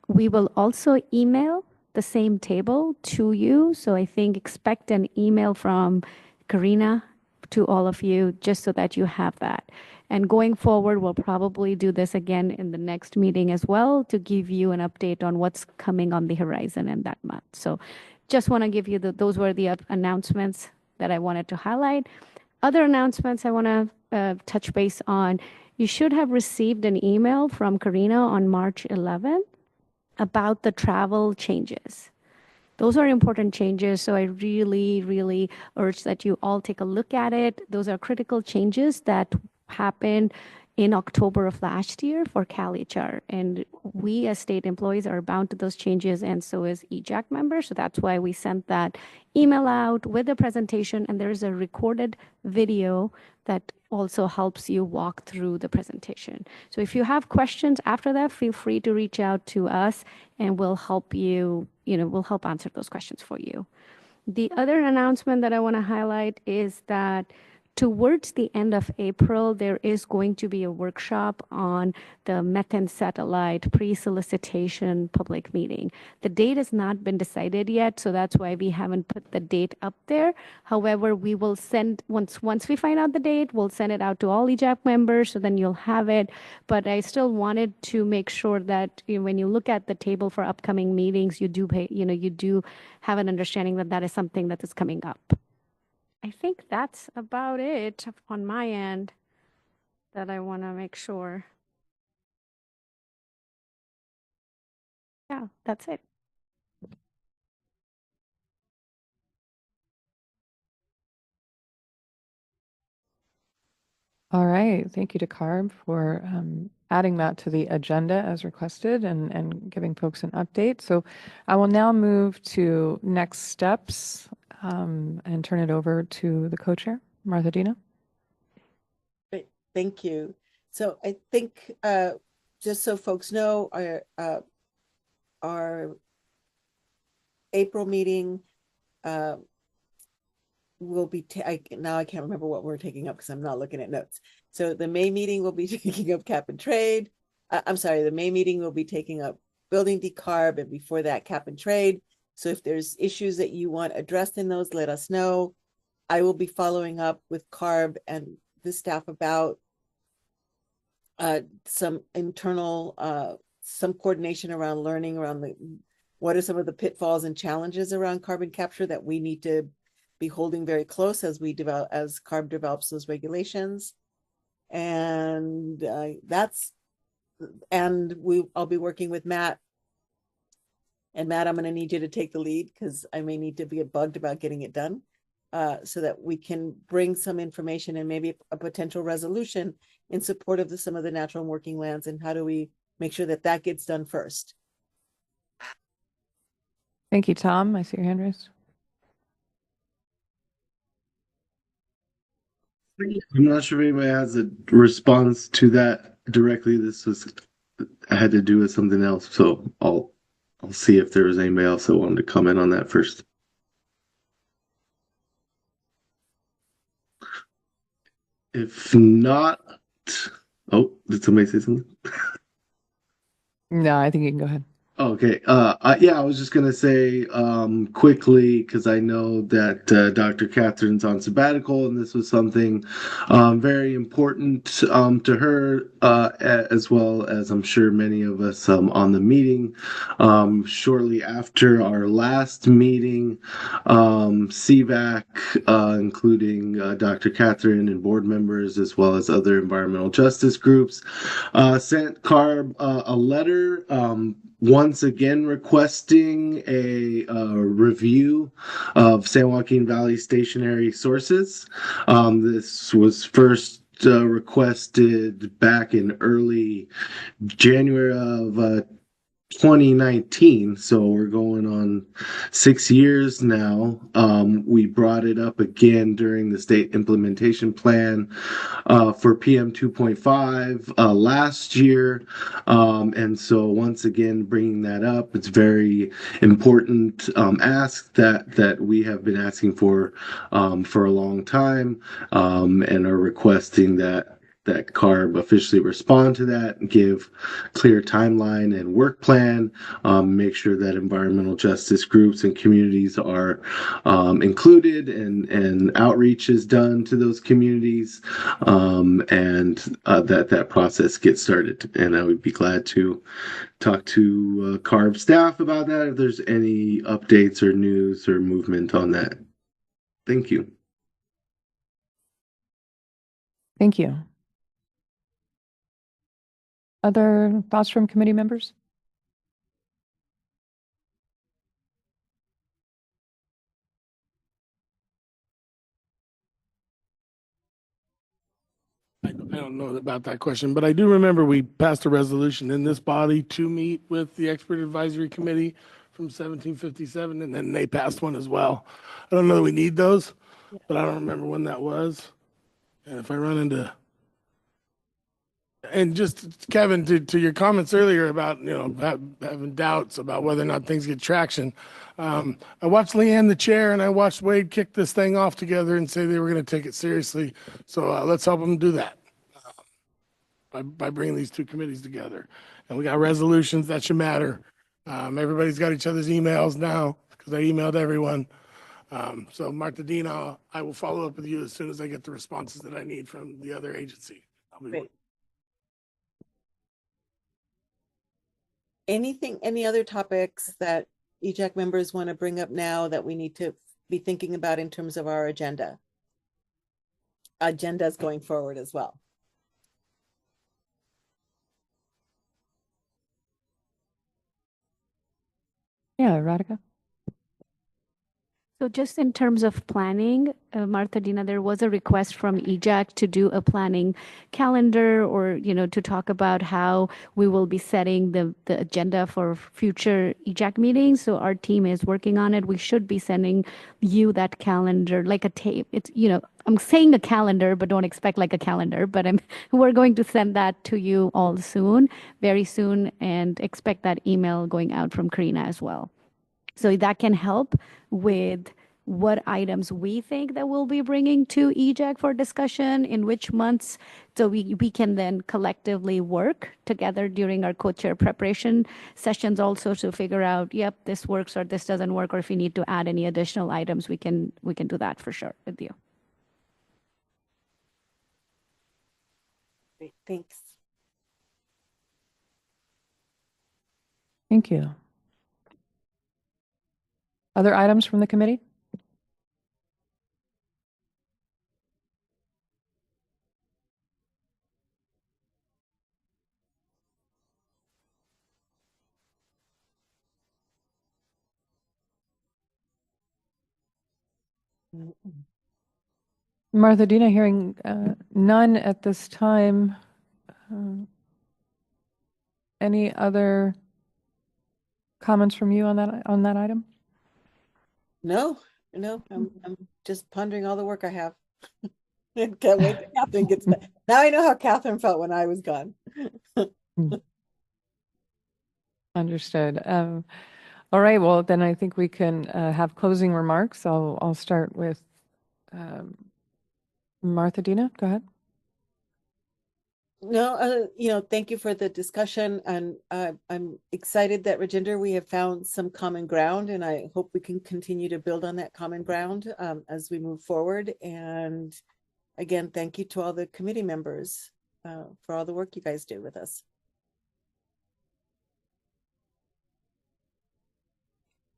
We will also email the same table to you. So I think expect an email from Karina to all of you just so that you have that. And going forward, we'll probably do this again in the next meeting as well to give you an update on what's coming on the horizon in that month. So just want to give you those were the announcements that I wanted to highlight. Other announcements I want to touch base on. You should have received an email from Karina on March 11th about the travel changes. Those are important changes, so I really, really urge that you all take a look at it. Those are critical changes that happened in October of last year for CalHR, and we as state employees are bound to those changes, and so is EJAC members. So that's why we sent that email out with the presentation, and there's a recorded video that also helps you walk through the presentation. So if you have questions after that, feel free to reach out to us and we'll help you, we'll help answer those questions for you. The other announcement that I want to highlight is that towards the end of April, there is going to be a workshop on the methane satellite pre-solicitation public meeting. The date has not been decided yet, so that's why we haven't put the date up there. However, we will send, once we find out the date, we'll send it out to all EJAC members, so then you'll have it. But I still wanted to make sure that when you look at the table for upcoming meetings, you do have an understanding that that is something that is coming up. I think that's about it on my end that I want to make sure. Yeah, that's it. All right. Thank you to CARB for adding that to the agenda as requested and giving folks an update. So I will now move to next steps and turn it over to the co-chair, Martha Dina. Great, thank you. So I think just so folks know, our April meeting will be now I can't remember what we're taking up because I'm not looking at notes. So the May meeting will be taking up cap and trade. I'm sorry, the May meeting will be taking up building decarb, and before that cap and trade. So if there's issues that you want addressed in those, let us know. I will be following up with CARB and the staff about some internal, some coordination around learning around what are some of the pitfalls and challenges around carbon capture that we need to be holding very close as CARB develops those regulations. And I'll be working with Matt. And Matt, I'm going to need you to take the lead because I may need to be bugged about getting it done, so that we can bring some information and maybe a potential resolution in support of some of the natural and working lands. And how do we make sure that that gets done first? Thank you, Tom. I see your hand raised. I'm not sure if anybody has a response to that directly. I had to do with something else, so I'll see if there was anybody else that wanted to comment on that first. If not, oh, did somebody say something? No, I think you can go ahead. Okay. Yeah, I was just gonna say quickly because I know that Dr. Catherine's on sabbatical, and this was something very important to her, as well as I'm sure many of us on the meeting. Shortly after our last meeting, CVAC, including Dr. Catherine and board members, as well as other environmental justice groups, sent CARB a letter. Once again requesting a review of San Joaquin Valley stationary sources. This was first requested back in early January of 2019, so we're going on 6 years now. We brought it up again during the state implementation plan for PM 2.5 last year, and so once again bringing that up. It's very important ask that we have been asking for a long time, and are requesting that CARB officially respond to that and give clear timeline and work plan, make sure that environmental justice groups and communities are included, and outreach is done to those communities, and that process gets started. And I would be glad to talk to CARB staff about that if there's any updates or news or movement on that. Thank you. Thank you. Other thoughts from committee members? I don't know about that question, but I do remember we passed a resolution in this body to meet with the expert advisory committee from 1757, and then they passed one as well. I don't know that we need those, but I don't remember when that was. And if I run into, and just Kevin, to your comments earlier about having doubts about whether or not things get traction. I watched Leanne the chair, and I watched Wade kick this thing off together and say they were going to take it seriously. So let's help them do that by bringing these two committees together. And we got resolutions that should matter. Everybody's got each other's emails now because I emailed everyone. So Martha Dina, I will follow up with you as soon as I get the responses that I need from the other agency. Great. Any other topics that EJAC members want to bring up now that we need to be thinking about in terms of our agendas going forward as well? Yeah, Radhika. So just in terms of planning, Martha Dina, there was a request from EJAC to do a planning calendar or, to talk about how we will be setting the agenda for future EJAC meetings. So our team is working on it. We should be sending you that calendar, like a tape. It's, I'm saying a calendar, but don't expect like a calendar, but we're going to send that to you all soon, very soon, and expect that email going out from Karina as well. So that can help with what items we think that we'll be bringing to EJAC for discussion in which months. So we can then collectively work together during our co-chair preparation sessions also to figure out, yep, this works or this doesn't work, or if we need to add any additional items, we can do that for sure with you. Great, thanks. Thank you. Other items from the committee? Martha Dina, hearing none at this time. Any other comments from you on that item? No, I'm just pondering all the work I have. Can't wait till Catherine gets back. Now I know how Catherine felt when I was gone. Understood. All right. Well, then I think we can have closing remarks. I'll start with Martha Dina. Go ahead. No, thank you for the discussion, and I'm excited that Rajinder, we have found some common ground, and I hope we can continue to build on that common ground as we move forward. And again, thank you to all the committee members for all the work you guys did with us.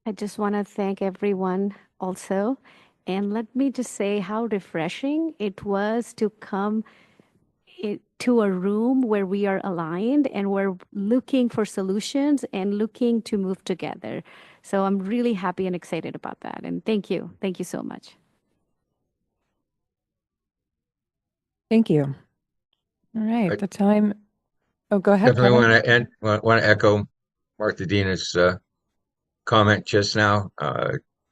I just want to thank everyone also. And let me just say how refreshing it was to come to a room where we are aligned and we're looking for solutions and looking to move together. So I'm really happy and excited about that. And thank you. Thank you so much. Thank you. All right. The time. Oh, go ahead. Definitely want to echo Martha Dina's comment just now.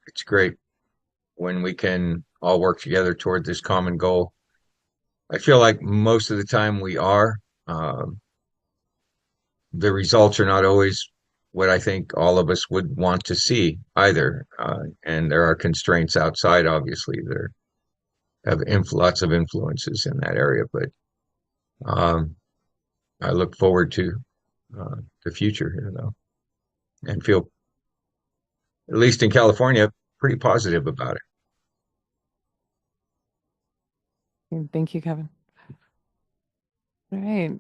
It's great when we can all work together toward this common goal. I feel like most of the time we are. The results are not always what I think all of us would want to see either. And there are constraints outside, obviously, that have lots of influences in that area. But I look forward to the future here, though, and feel, at least in California, pretty positive about it. Thank you, Kevin. All right.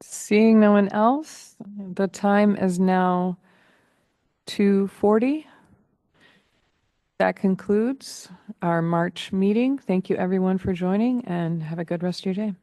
Seeing no one else, the time is now 2:40. That concludes our March meeting. Thank you, everyone, for joining, and have a good rest of your day.